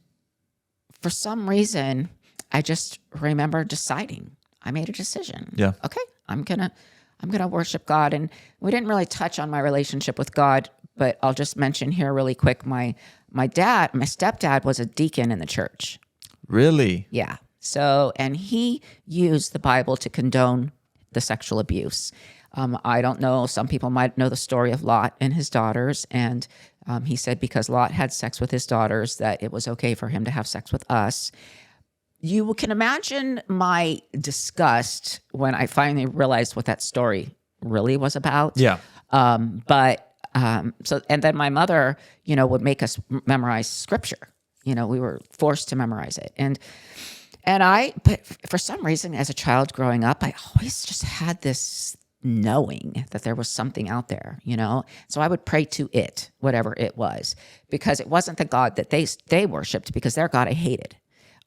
for some reason, I just remember deciding. I made a decision. Yeah. Okay, I'm gonna worship God. And we didn't really touch on my relationship with God, but I'll just mention here really quick. My stepdad was a deacon in the church. Really? Yeah. So, and he used the Bible to condone the sexual abuse. I don't know. Some people might know the story of Lot and his daughters. And he said because Lot had sex with his daughters, that it was okay for him to have sex with us. You can imagine my disgust when I finally realized what that story really was about. Yeah. And then my mother, would make us memorize scripture. We were forced to memorize it. But for some reason, as a child growing up, I always just had this knowing that there was something out there, So I would pray to it, whatever it was, because it wasn't the God that they worshiped, because their God I hated.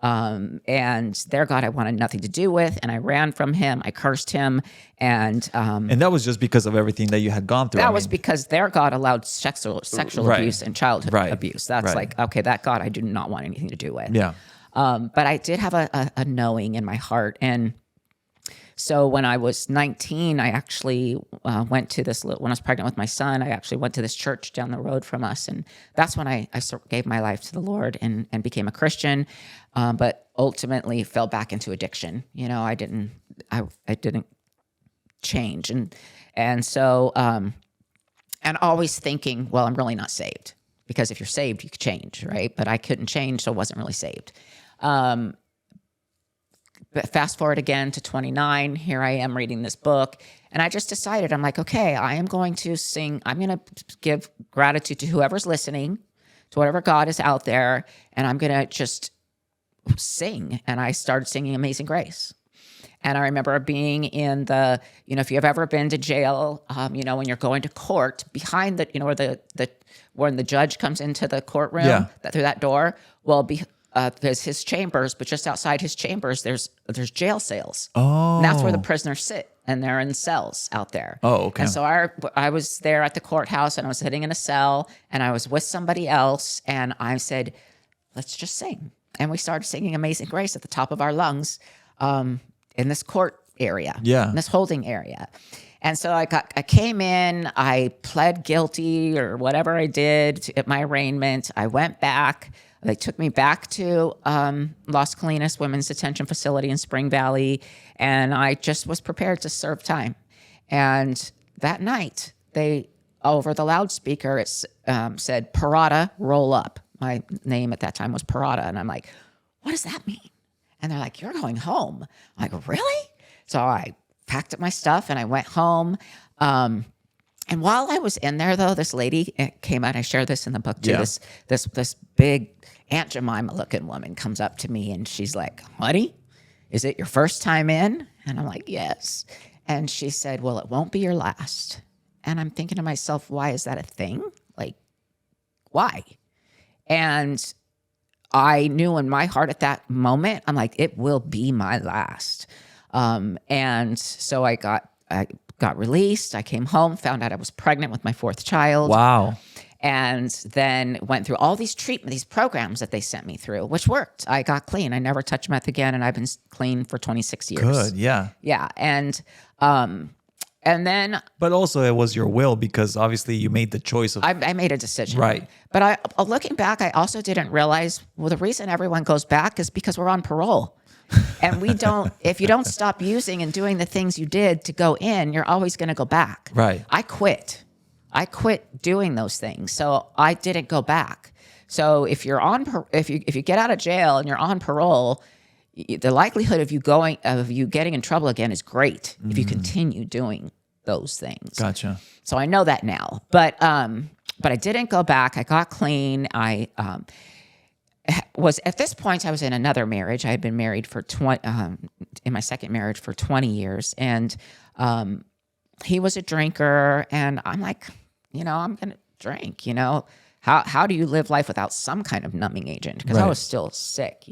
And their God I wanted nothing to do with, and I ran from him. I cursed him, and that was just because of everything that you had gone through. That was because their God allowed sexual abuse and childhood abuse. That's like, okay, that God I do not want anything to do with. Yeah. But I did have a knowing in my heart, and so when I was 19, I actually went to when I was pregnant with my son, I actually went to this church down the road from us. And that's when I gave my life to the Lord and became a Christian, but ultimately fell back into addiction. I didn't change. And so, and always thinking, well, I'm really not saved, because if you're saved, you could change, right? But I couldn't change, so I wasn't really saved. But fast forward again to 29, here I am reading this book, and I just decided, I'm like, okay, I am going to sing. I'm going to give gratitude to whoever's listening, to whatever God is out there, and I'm going to just sing. And I started singing Amazing Grace. And I remember being in if you've ever been to jail, when you're going to court, behind when the judge comes into the courtroom, through that door, there's his chambers, but just outside his chambers, there's jail cells. Oh. And that's where the prisoners sit, and they're in cells out there. Oh, okay. And so I was there at the courthouse, and I was sitting in a cell, and I was with somebody else, and I said, let's just sing. And we started singing Amazing Grace at the top of our lungs in this court area, in this holding area. And so I came in, I pled guilty or whatever I did at my arraignment. I went back They took me back to Las Colinas Women's Detention Facility in Spring Valley, and I just was prepared to serve time. And that night, they, over the loudspeaker, it said, Parada, roll up. My name at that time was Parada. And I'm like, what does that mean? And they're like, you're going home. I'm like, really? So I packed up my stuff and I went home. And while I was in there, though, this lady came out. I share this in the book too. Yeah. This big Aunt Jemima looking woman comes up to me and she's like, honey, is it your first time in? And I'm like, yes. And she said, well, it won't be your last. And I'm thinking to myself, why is that a thing? Like, why? And I knew in my heart at that moment, I'm like, it will be my last. And so I got released. I came home, found out I was pregnant with my 4th child. Wow. And then went through all these these programs that they sent me through, which worked. I got clean. I never touched meth again, and I've been clean for 26 years. Good, yeah. Yeah, and then But also it was your will, because obviously you made the choice of... I made a decision. Right. But looking back, I also didn't realize, well, the reason everyone goes back is because we're on parole. And we don't, if you don't stop using and doing the things you did to go in, you're always going to go back. Right. I quit doing those things. So I didn't go back. So if you're if you get out of jail and you're on parole, the likelihood of you getting in trouble again is great if you continue doing those things. Gotcha. So I know that now, but I didn't go back. I got clean. I was, at this point, I was in another marriage. I had been married for in my second marriage for 20 years, and he was a drinker, and I'm like, I'm gonna drink. How do you live life without some kind of numbing agent? Because I was still sick,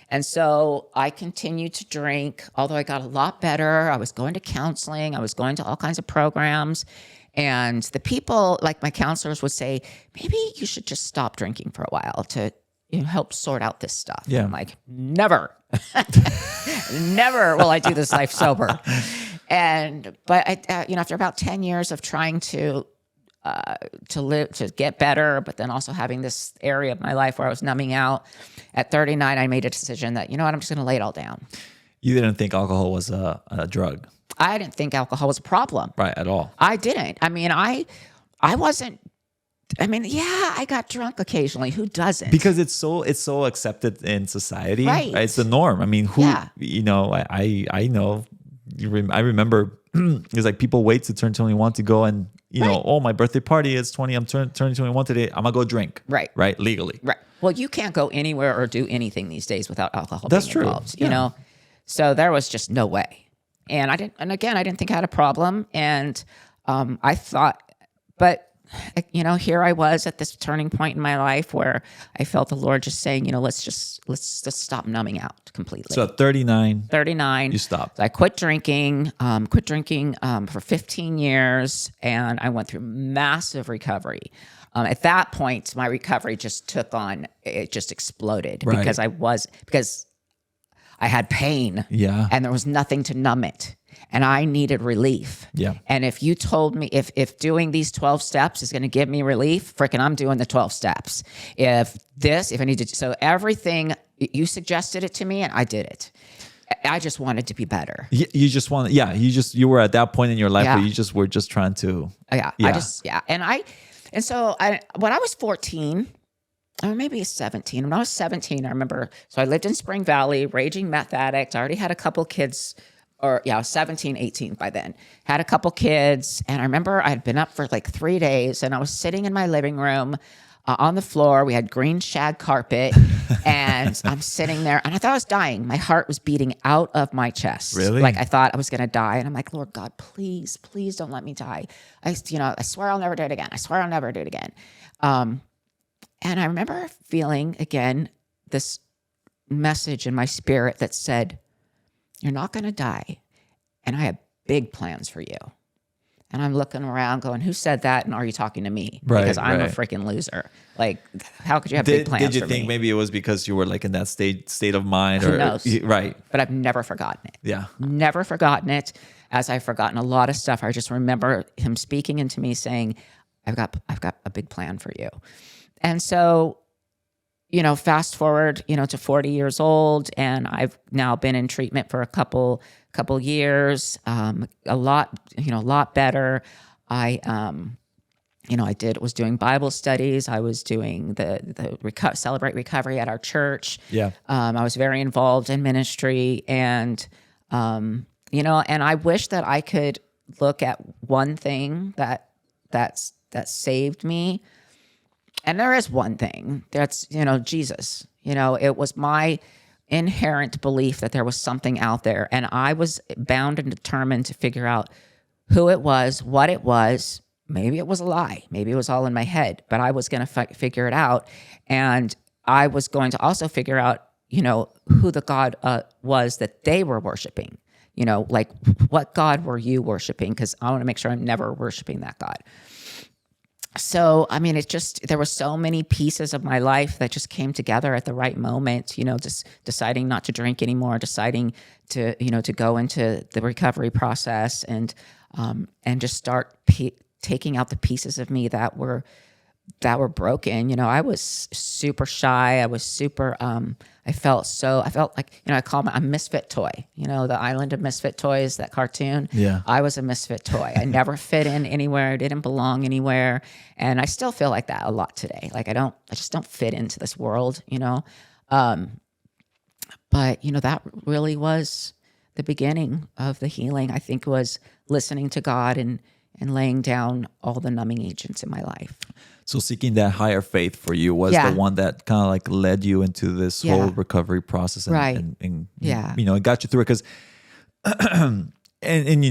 And so I continued to drink, although I got a lot better. I was going to counseling. I was going to all kinds of programs. And the people, like my counselors, would say, maybe you should just stop drinking for a while to help sort out this stuff. Yeah. I'm like, never, never will I do this life sober. But after about 10 years of trying to get better, but then also having this area of my life where I was numbing out, at 39, I made a decision that, I'm just going to lay it all down. You didn't think alcohol was a drug? I didn't think alcohol was a problem. Right, at all. I didn't. I wasn't. I got drunk occasionally. Who doesn't? Because it's so accepted in society. Right. It's the norm. I mean, Yeah. I know. I remember it's like people wait to turn 21 to go and, oh, my birthday party is 20. I'm turning 21 today. I'm going to go drink. Right. Right. Legally. Right. Well, you can't go anywhere or do anything these days without alcohol That's being true. involved, Yeah. So there was just no way. And I didn't think I had a problem. And I thought, but here I was at this turning point in my life where I felt the Lord just saying, let's just stop numbing out completely. So at 39, you stopped. So I quit drinking for 15 years, and I went through massive recovery. At that point, my recovery just it just exploded. Right. because I had pain. Yeah. And there was nothing to numb it. And I needed relief. Yeah. And if you told me if doing these 12 steps is going to give me relief, frickin' I'm doing the 12 steps. If I need to, so everything, you suggested it to me and I did it. I just wanted to be better. You just want, you were at that point in your life where you just were just trying to. And so when I was 14, or maybe 17, when I was 17, I remember, so I lived in Spring Valley, raging meth addict. I already had a couple kids. I was 17, 18 by then. Had a couple kids. And I remember I had been up for like 3 days and I was sitting in my living room on the floor. We had green shag carpet and I'm sitting there and I thought I was dying. My heart was beating out of my chest. Really? Like I thought I was going to die. And I'm like, Lord God, please, please don't let me die. I swear I'll never do it again. I swear I'll never do it again. And I remember feeling again this message in my spirit that said, you're not going to die. And I have big plans for you. And I'm looking around going, who said that? And are you talking to me? Right, because I'm a right. freaking loser. Like, how could you have big plans for me? Did you think maybe it was because you were like in that state of mind? Who knows? Right. But I've never forgotten it. Yeah. Never forgotten it. As I've forgotten a lot of stuff, I just remember him speaking into me saying, I've got a big plan for you. And so, fast forward, to 40 years old, and I've now been in treatment for a couple years, a lot better. I was doing Bible studies. I was doing the Celebrate Recovery at our church. Yeah. I was very involved in ministry, and and I wish that I could look at one thing that saved me. And there is one thing, that's, Jesus. It was my inherent belief that there was something out there, and I was bound and determined to figure out who it was, what it was. Maybe it was a lie. Maybe it was all in my head, but I was going to figure it out. And I was going to also figure out, who the God was that they were worshiping. Like, what God were you worshiping? Because I want to make sure I'm never worshiping that God. So, there were so many pieces of my life that just came together at the right moment, just deciding not to drink anymore, deciding to go into the recovery process and just start taking out the pieces of me that were broken. I was super shy. I was super, I felt like, I call a misfit toy, the Island of Misfit Toys, that cartoon. Yeah. I was a misfit toy. I never fit in anywhere, didn't belong anywhere. And I still feel like that a lot today. Like I just don't fit into this world, but that really was the beginning of the healing. I think was listening to God and laying down all the numbing agents in my life. So seeking that higher faith for you was the one that kind of like led you into this whole recovery process, and it got you through it. Because, and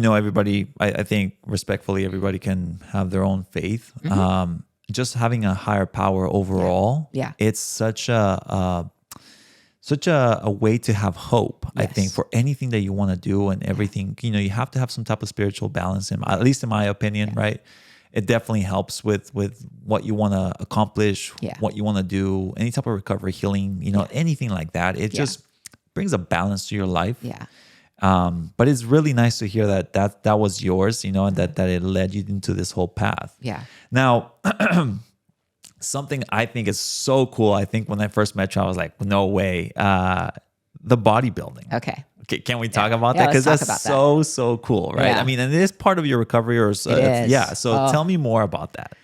everybody, I think respectfully, everybody can have their own faith. Mm-hmm. Just having a higher power overall, it's such a way to have hope. Yes. I think for anything that you want to do and everything, you have to have some type of spiritual balance, at least in my opinion, right? It definitely helps with what you want to accomplish, what you want to do, any type of recovery, healing, anything like that. It just brings a balance to your life. Yeah. But it's really nice to hear that was yours, and that it led you into this whole path. Yeah. Now, something I think is so cool. I think when I first met you, I was like, no way. The bodybuilding. Okay. Can we talk about that? Because that's so cool, right? Yeah. And it is part of your recovery, or so. Yeah. So tell me more about that.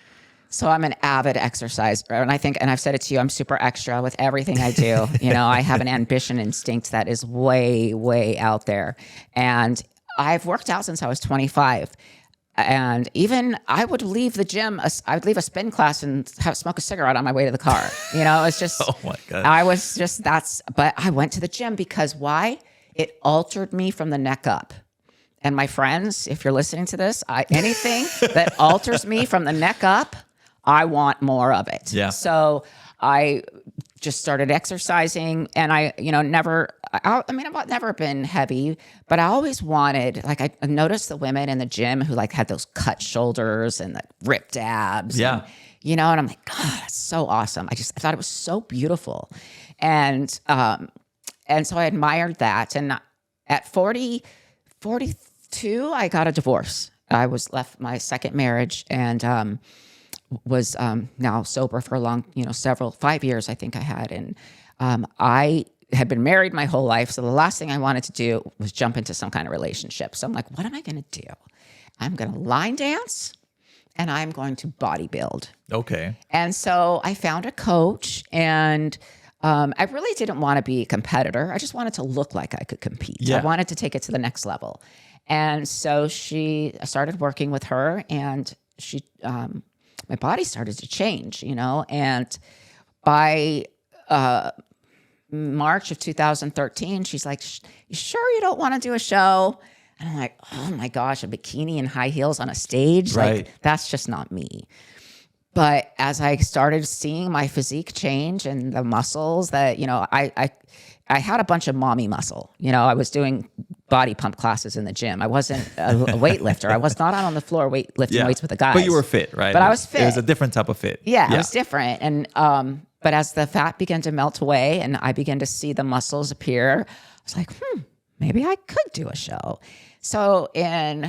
So I'm an avid exerciser, and I've said it to you, I'm super extra with everything I do. I have an ambition instinct that is way, way out there. And I've worked out since I was 25. And even I would leave the gym, I would leave a spin class and smoke a cigarette on my way to the car. It's just, oh my God. But I went to the gym because why? It altered me from the neck up. And my friends, if you're listening to this, anything that alters me from the neck up, I want more of it. Yeah. So I just started exercising, and I've never been heavy, but I always wanted, like, I noticed the women in the gym who had those cut shoulders and the ripped abs. Yeah. And I'm like, God, that's so awesome. I thought it was so beautiful. And so I admired that. And at 42, I got a divorce. I was left my second marriage, and was now sober for a long, 5 years I think I had. And I had been married my whole life. So the last thing I wanted to do was jump into some kind of relationship. So I'm like, what am I going to do? I'm going to line dance, and I'm going to bodybuild. Okay. And so I found a coach, and I really didn't want to be a competitor. I just wanted to look like I could compete. Yeah. I wanted to take it to the next level. And so I started working with her, and my body started to change, and by March of 2013, she's like, you sure you don't want to do a show? And I'm like, oh my gosh, a bikini and high heels on a stage? Right. Like, that's just not me. But as I started seeing my physique change and the muscles that, I had a bunch of mommy muscle. I was doing body pump classes in the gym. I wasn't a weightlifter. I was not out on the floor lifting weights with the guys. But you were fit, right? But I was fit. It was a different type of fit. Yeah, it was different. And but as the fat began to melt away and I began to see the muscles appear, I was like, maybe I could do a show. So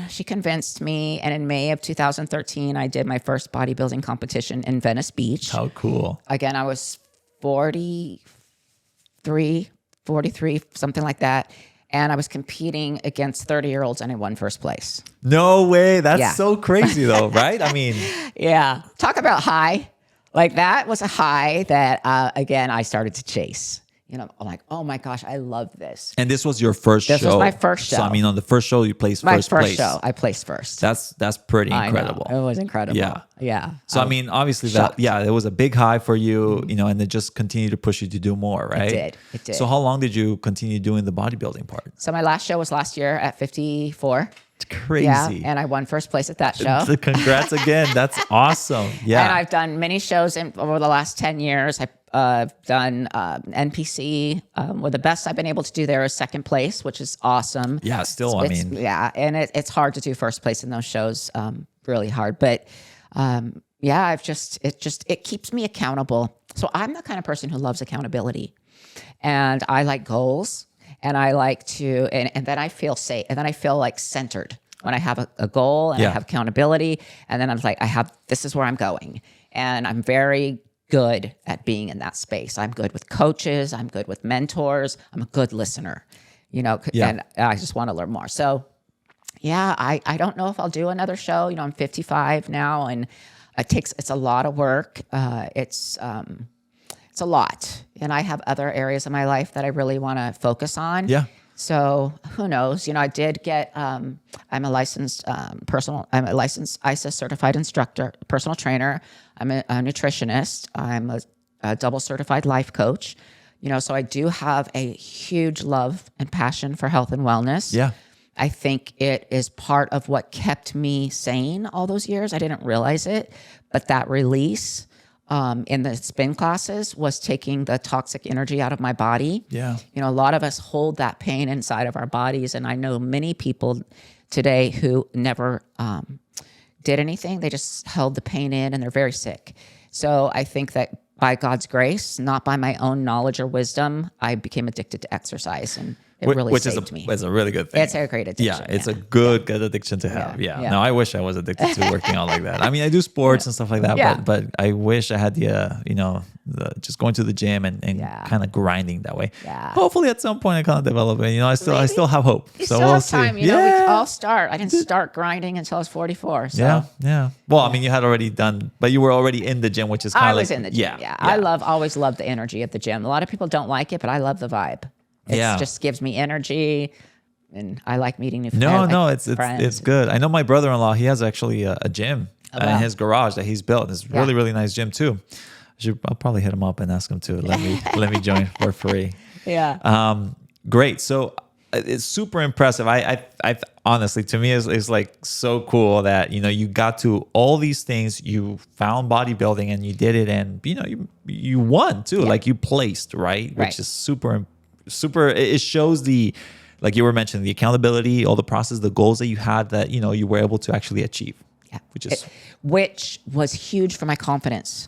she convinced me, and in May of 2013, I did my first bodybuilding competition in Venice Beach. How cool. Again, I was 43, 43, something like that. And I was competing against 30-year-olds and I won first place. No way. That's Yeah. so crazy though, right? I mean, Yeah. Talk about high. Like that was a high that, again, I started to chase. I'm like, oh my gosh, I love this. and this was your first show. This was my first show. So I mean, on the first show, you placed My first first place. show, I placed first. That's pretty I know. incredible. It was incredible. Yeah. Yeah. So I mean, obviously shocked. it was a big high for you, and it just continued to push you to do more, right? It did. So how long did you continue doing the bodybuilding part? So my last show was last year at 54. It's crazy. Yeah, and I won first place at that show. Congrats again. That's awesome. Yeah. And I've done many shows over the last 10 years. I've done NPC. Well, the best I've been able to do there is second place, which is awesome. Yeah, still, Yeah, and it's hard to do first place in those shows, really hard. But yeah, it keeps me accountable. So I'm the kind of person who loves accountability. And I like goals. And I like to, and then I feel safe. And then I feel like centered when I have a goal and I have accountability. And then I'm like, this is where I'm going. And I'm very good at being in that space. I'm good with coaches. I'm good with mentors. I'm a good listener, and I just want to learn more. So yeah, I don't know if I'll do another show. I'm 55 now and it's a lot of work. It's a lot. And I have other areas of my life that I really want to focus on. Yeah. So who knows? I did get, I'm a licensed ISA certified instructor, personal trainer. I'm a nutritionist. I'm a double certified life coach. So I do have a huge love and passion for health and wellness. Yeah. I think it is part of what kept me sane all those years. I didn't realize it, but that release in the spin classes was taking the toxic energy out of my body. Yeah. A lot of us hold that pain inside of our bodies. And I know many people today who never did anything. They just held the pain in and they're very sick. So I think that by God's grace, not by my own knowledge or wisdom, I became addicted to exercise and it really saved me. It's a really good thing. It's a great addiction. Yeah, it's a good addiction to have. Yeah. Yeah. No, I wish I was addicted to working out like that. I mean, I do sports and stuff like that, but I wish I had just going to the gym and kind of grinding that way. Yeah. Hopefully at some point I kind of develop it. I still have hope. You so still we'll have see. time. We can all start. I didn't start grinding until I was 44. So. Yeah. Well, I mean, you had already done, but you were already in the gym, which is kind of like. I was in the gym. Yeah. I always loved the energy of the gym. A lot of people don't like it, but I love the vibe. It just gives me energy, and I like meeting new friends. It's good. I know my brother-in-law. He has actually a gym in his garage that he's built. It's really really nice gym too. I'll probably hit him up and ask him to let me join for free. Yeah. Great. So it's super impressive. I honestly, to me, is like so cool that you got to all these things. You found bodybuilding and you did it, and you won too. Like you placed, right? Which is super. It shows like you were mentioning, the accountability, all the process, the goals that you had that you were able to actually achieve. Yeah. Which was huge for my confidence.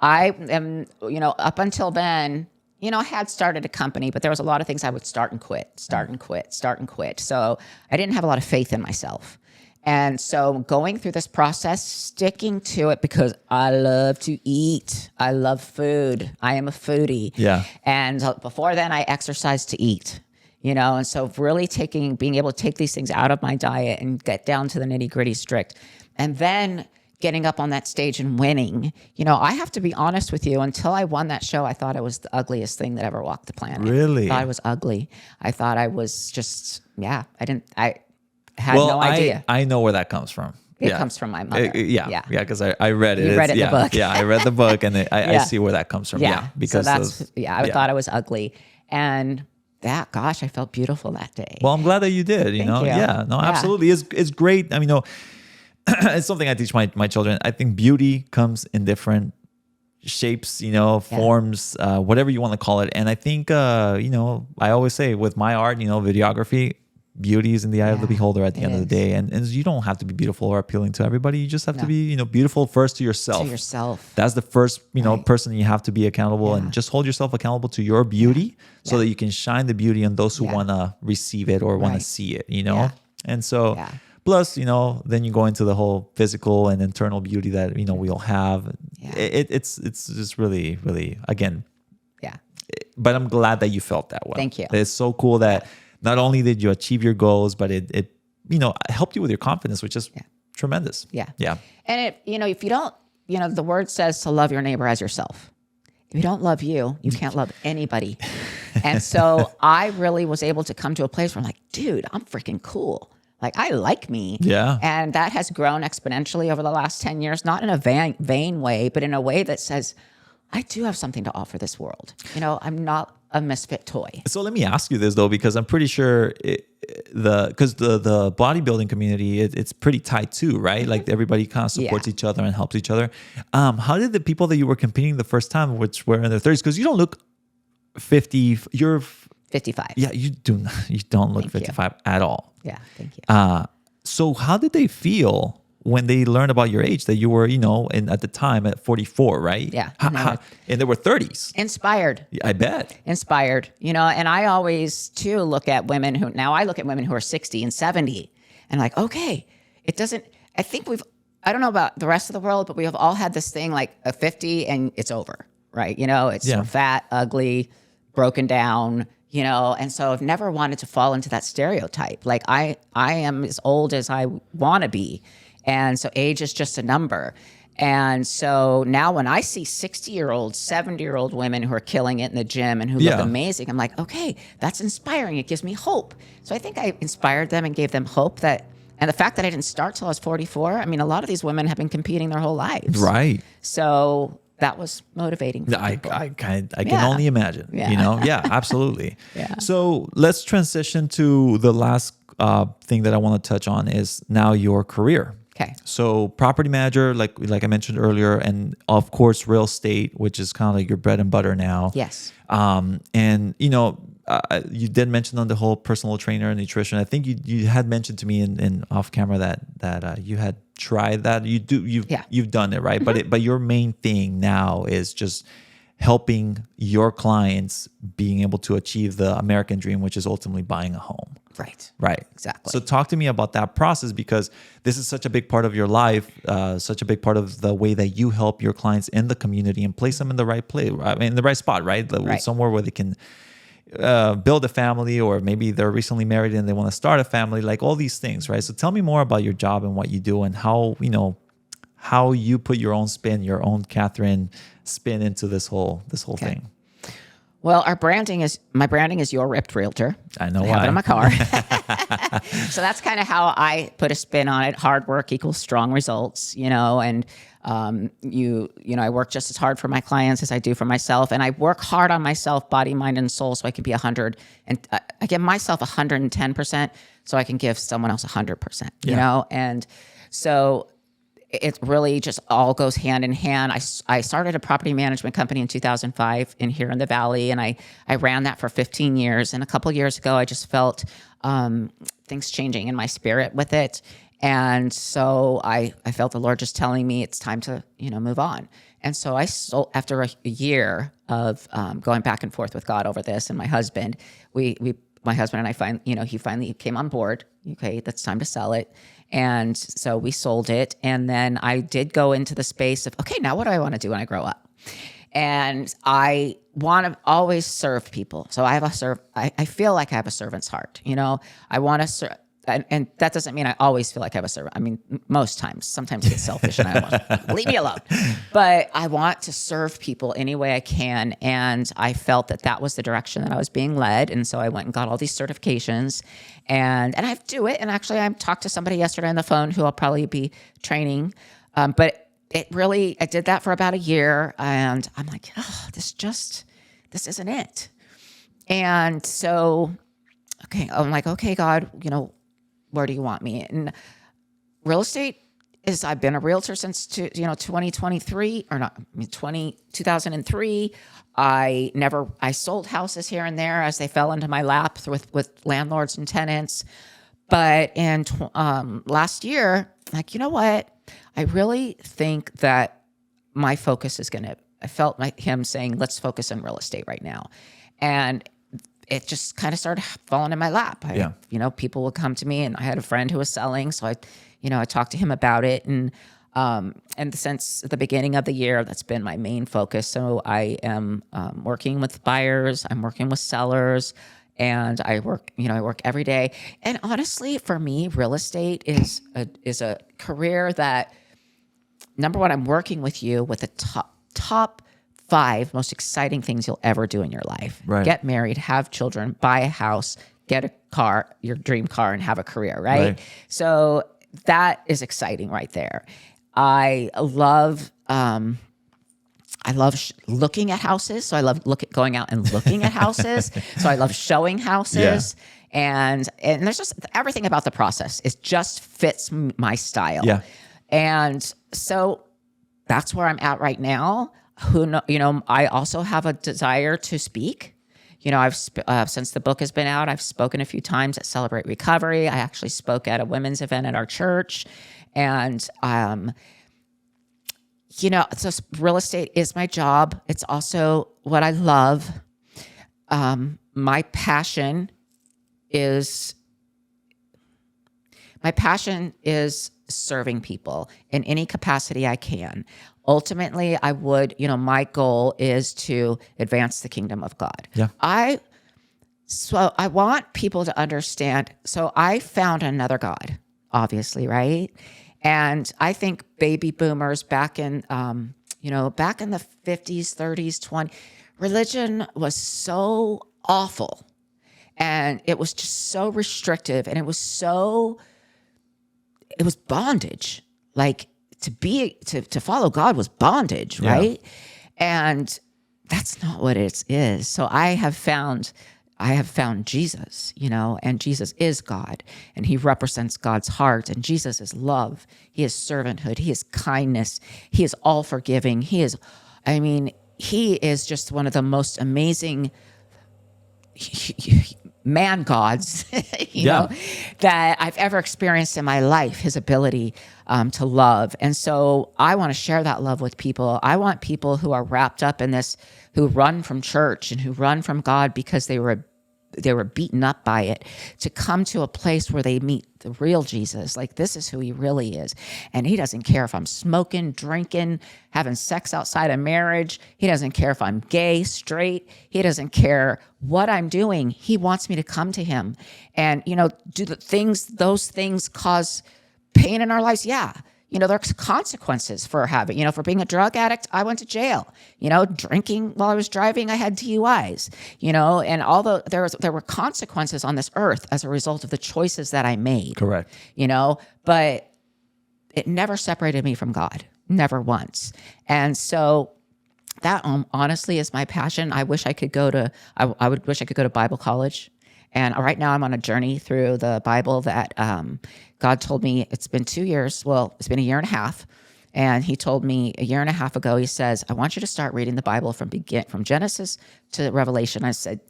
I am, up until then, I had started a company, but there was a lot of things I would start and quit. So I didn't have a lot of faith in myself. And so going through this process, sticking to it because I love to eat. I love food. I am a foodie. Yeah. And before then I exercised to eat, and so really being able to take these things out of my diet and get down to the nitty gritty strict. And then getting up on that stage and winning. I have to be honest with you, until I won that show, I thought I was the ugliest thing that ever walked the planet. Really? I thought I was ugly. I thought I was just, I had no idea. I know where that comes from. It comes from my mother. Because I read it. You read it in the book. Yeah, I read the book and I see where that comes from. Yeah, because so I thought I was ugly. And I felt beautiful that day. Well, I'm glad that you did, Thank you. Yeah, no, absolutely. It's great. I mean, it's something I teach my children. I think beauty comes in different shapes, forms, whatever you want to call it. And I think, I always say with my art, videography, beauty is in the eye of the beholder at the end of the day. And you don't have to be beautiful or appealing to everybody. You just have to be, beautiful first to yourself. That's the first, person you have to be accountable and just hold yourself accountable to your beauty so that you can shine the beauty on those who want to receive it or want to see it, And so, plus, then you go into the whole physical and internal beauty that, we all have. It's just really, really, again, but I'm glad that you felt that way. Thank you. It's so cool that not only did you achieve your goals, but it helped you with your confidence, which is tremendous. Yeah. Yeah. And if you don't, the word says to love your neighbor as yourself. If you don't love you can't love anybody. And so I really was able to come to a place where I'm like, dude, I'm freaking cool. Like, I like me. Yeah. And that has grown exponentially over the last 10 years, not in a vain way, but in a way that says, I do have something to offer this world. I'm not a misfit toy. So let me ask you this though, because I'm pretty sure the bodybuilding community, it's pretty tight too, right? Like everybody kind of supports each other and helps each other. How did the people that you were competing the first time, which were in their 30s, because you don't look 50, you're 55. Yeah, you don't look 55 at all. Yeah, thank you. So how did they feel when they learned about your age, that you were, at the time at 44, right? Yeah. And they were 30s. Inspired. I bet. Inspired, and I always too look at women who are 60 and 70 and like, okay, I don't know about the rest of the world, but we have all had this thing like a 50 and it's over, right? It's fat, ugly, broken down, and so I've never wanted to fall into that stereotype. Like I am as old as I want to be. And so age is just a number. And so now when I see 60-year-old, 70-year-old women who are killing it in the gym and who look amazing, I'm like, okay, that's inspiring. It gives me hope. So I think I inspired them and gave them hope and the fact that I didn't start till I was 44, I mean, a lot of these women have been competing their whole lives. Right. So that was motivating for people. I can only imagine, Yeah. Yeah, absolutely. Yeah. So let's transition to the last thing that I want to touch on is now your career. Okay. So property manager, like I mentioned earlier, and of course, real estate, which is kind of like your bread and butter now. Yes. And you did mention on the whole personal trainer and nutrition. I think you had mentioned to me in off camera that you had tried that. You've done it, right? Mm-hmm. But your main thing now is just helping your clients being able to achieve the American dream, which is ultimately buying a home. Right. Exactly. So talk to me about that process, because this is such a big part of your life, such a big part of the way that you help your clients in the community and place them in the right place, in the right spot, right? Somewhere where they can build a family, or maybe they're recently married and they want to start a family, like all these things, right? So tell me more about your job and what you do and how you put your own spin, your own Catherine spin into this whole thing. Well, my branding is Your Ripped Realtor. I know I why. have it in my car. So that's kind of how I put a spin on it. Hard work equals strong results, and I work just as hard for my clients as I do for myself. And I work hard on myself, body, mind, and soul, so I can be 100. And I give myself 110% so I can give someone else 100%, And so it really just all goes hand in hand. I started a property management company in 2005 here in the Valley, and I ran that for 15 years. And a couple of years ago, I just felt things changing in my spirit with it. And so I felt the Lord just telling me it's time to, move on. And so I sold after a year of going back and forth with God over this, and my husband, my husband and I he finally came on board. Okay, that's time to sell it. And so we sold it. And then I did go into the space of, okay, now what do I want to do when I grow up? And I want to always serve people. So I feel like I have a servant's heart. I want to serve. And that doesn't mean I always feel like I have a servant. I mean, most times. Sometimes I get selfish and I want to leave me alone. But I want to serve people any way I can. And I felt that was the direction that I was being led. And so I went and got all these certifications. And I do it. And actually, I talked to somebody yesterday on the phone who I'll probably be training. But I did that for about a year. And I'm like, this isn't it. And so, I'm like, okay, God, where do you want me? And real estate I've been a realtor since 2023 or not 2003. I sold houses here and there as they fell into my lap with landlords and tenants. But in last year, like, you know what? I really think that my focus I felt like him saying, let's focus on real estate right now. And it just kind of started falling in my lap. People would come to me, and I had a friend who was selling. So I talked to him about it, and And since the beginning of the year, that's been my main focus. So I am working with buyers, I'm working with sellers, and I work every day. And honestly, for me, real estate is a career that, number one, I'm working with you with the top 5 most exciting things you'll ever do in your life. Right. Get married, have children, buy a house, get a car, your dream car, and have a career, right? So that is exciting right there. I love looking at houses. So I love going out and looking at houses. So I love showing houses. And there's just everything about the process. It just fits my style. Yeah. And so that's where I'm at right now. I also have a desire to speak. I've since the book has been out, I've spoken a few times at Celebrate Recovery. I actually spoke at a women's event at our church. And, so real estate is my job. It's also what I love. My passion is serving people in any capacity I can. Ultimately, my goal is to advance the kingdom of God. Yeah. So I want people to understand. So I found another God, obviously, right? And I think baby boomers back in the 50s, 30s, 20s, religion was so awful. And it was just so restrictive, and it was bondage. Like to follow God was bondage, right? And that's not what it is. So I have found Jesus, and Jesus is God, and he represents God's heart, and Jesus is love. He is servanthood. He is kindness. He is all forgiving. He is just one of the most amazing man gods, that I've ever experienced in my life, his ability to love. And so I want to share that love with people. I want people who are wrapped up in this, who run from church and who run from God because they were beaten up by it, to come to a place where they meet the real Jesus. Like, this is who he really is. And he doesn't care if I'm smoking, drinking, having sex outside of marriage. He doesn't care if I'm gay, straight. He doesn't care what I'm doing. He wants me to come to him. And, do those things cause pain in our lives? Yeah. There's consequences for having, for being a drug addict. I went to jail, drinking while I was driving. I had DUIs, and although there were consequences on this earth as a result of the choices that I made. Correct. But it never separated me from God, never once. And so that honestly is my passion. I wish I could go to Bible college. And right now I'm on a journey through the Bible that God told me. It's been 2 years. Well, it's been a year and a half. And he told me a year and a half ago, he says, I want you to start reading the Bible from Genesis to Revelation. I said,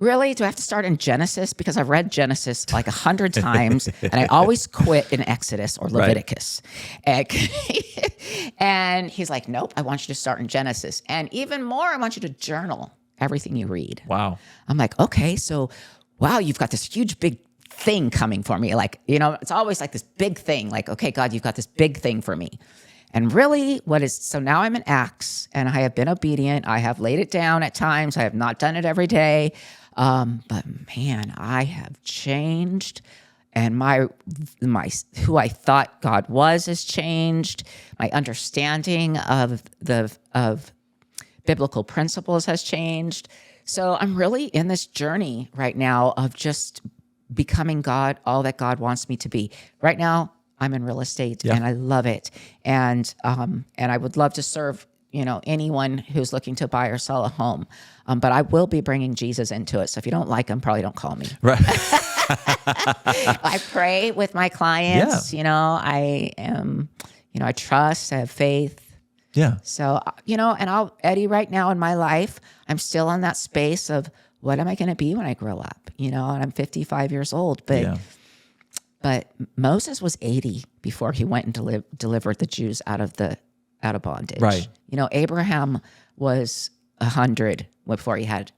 really? Do I have to start in Genesis? Because I've read Genesis like 100 times, and I always quit in Exodus or Leviticus. Right. And he's like, nope, I want you to start in Genesis. And even more, I want you to journal everything you read. Wow. I'm like, okay, so wow, you've got this huge, big thing coming for me. Like, it's always like this big thing. Like, okay, God, you've got this big thing for me. And really so now I'm in Acts, and I have been obedient. I have laid it down at times. I have not done it every day. But man, I have changed, and my who I thought God was has changed. My understanding of biblical principles has changed. So I'm really in this journey right now of just becoming God, all that God wants me to be. Right now, I'm in real estate, and I love it. And I would love to serve, anyone who's looking to buy or sell a home. But I will be bringing Jesus into it. So if you don't like him, probably don't call me. Right. I pray with my clients. I am, I trust, I have faith. Yeah. So, and Eddie, right now in my life, I'm still in that space of what am I going to be when I grow up? And I'm 55 years old, but Moses was 80 before he went and delivered the Jews out of bondage. Right. Abraham was 100 before he had,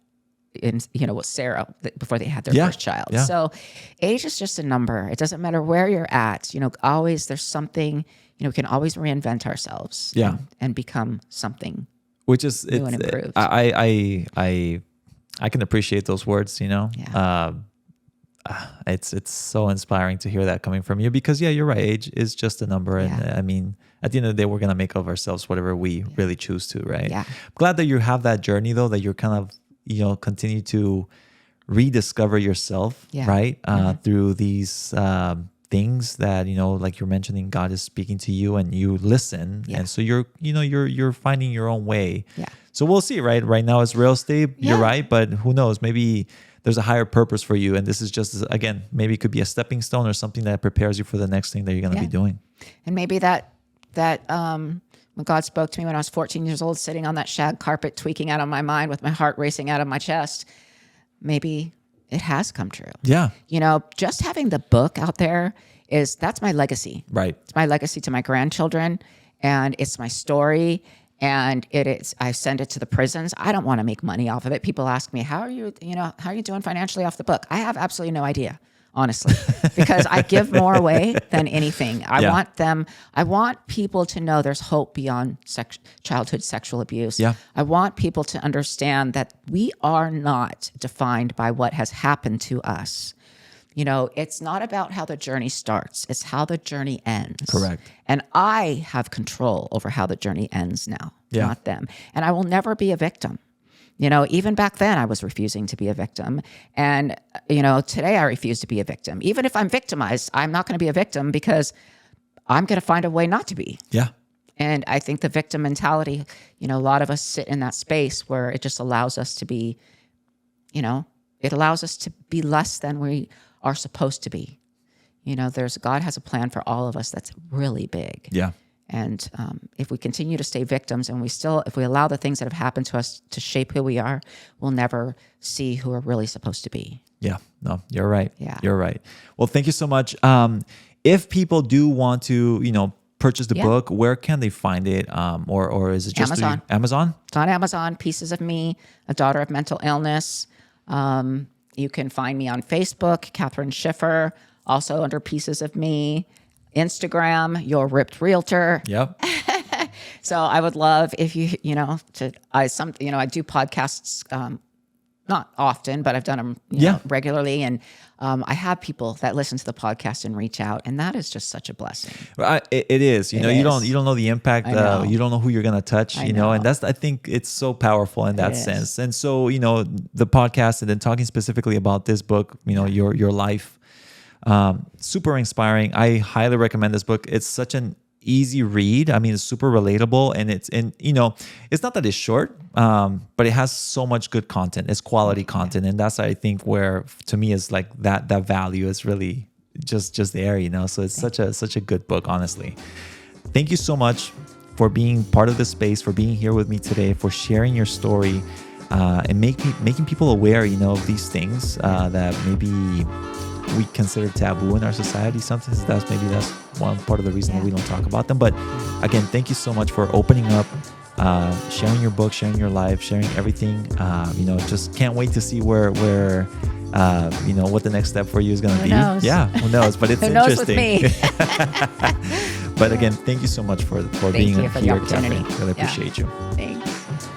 with Sarah, before they had their first child. Yeah. So age is just a number. It doesn't matter where you're at. Always there's something we can always reinvent ourselves. Yeah. And become something which is new and improved. I can appreciate those words, Yeah. It's so inspiring to hear that coming from you, because you're right, age is just a number, and Yeah. I mean, at the end of the day, we're gonna make of ourselves whatever we really choose to, right? Yeah. I'm glad that you have that journey though, that you're kind of continue to rediscover yourself, Yeah. right? Through these things that like you're mentioning, God is speaking to you and you listen, Yeah. and so you're finding your own way. Yeah. So we'll see, right? Right now it's real estate, you're Yeah. right, but who knows? Maybe there's a higher purpose for you, and this is just, again, maybe it could be a stepping stone or something that prepares you for the next thing that you're going to be doing. And maybe that when God spoke to me when I was 14 years old, sitting on that shag carpet, tweaking out of my mind with my heart racing out of my chest, maybe it has come true. Yeah. Just having the book out there that's my legacy. Right. It's my legacy to my grandchildren, and it's my story. And I send it to the prisons. I don't want to make money off of it. People ask me, how are you doing financially off the book? I have absolutely no idea, honestly, because I give more away than anything. I want people to know there's hope beyond childhood sexual abuse. Yeah. I want people to understand that we are not defined by what has happened to us. It's not about how the journey starts. It's how the journey ends. Correct. And I have control over how the journey ends now, Yeah. not them. And I will never be a victim. Even back then I was refusing to be a victim. And, today I refuse to be a victim. Even if I'm victimized, I'm not going to be a victim because I'm going to find a way not to be. Yeah. And I think the victim mentality, a lot of us sit in that space where it just allows us to be, it allows us to be less than we are supposed to be. God has a plan for all of us that's really big. Yeah. And if we continue to stay victims and if we allow the things that have happened to us to shape who we are, we'll never see who we're really supposed to be. Yeah. No, you're right. Yeah. You're right. Well, thank you so much. If people do want to, purchase the book, where can they find it? Or is it just Amazon. Amazon? It's on Amazon. Pieces of Me, a daughter of mental illness. You can find me on Facebook, Catherine Schiffer, also under Pieces of Me. Instagram, Your Ripped Realtor. Yep. So I would love if I do podcasts, not often, but I've done them regularly. And I have people that listen to the podcast and reach out, and that is just such a blessing. It is, you don't know the impact. You don't know who you're going to touch, and I think it's so powerful in that sense. And so, the podcast and then talking specifically about this book, your life, super inspiring. I highly recommend this book. It's such an easy read. I mean, it's super relatable, and it's not that it's short, but it has so much good content. It's quality content, and that's I think where to me is like that value is really just there, So it's such a good book, honestly. Thank you so much for being part of this space, for being here with me today, for sharing your story, and making people aware, of these things that maybe we consider taboo in our society. Sometimes that's one part of the reason that we don't talk about them. But again, thank you so much for opening up, sharing your book, sharing your life, sharing everything. Just can't wait to see where what the next step for you is going to be. Knows? Yeah, who knows? But it's who knows interesting. With me? But again, thank you so much for being you for the here, opportunity. Catherine. Really appreciate you. Thanks.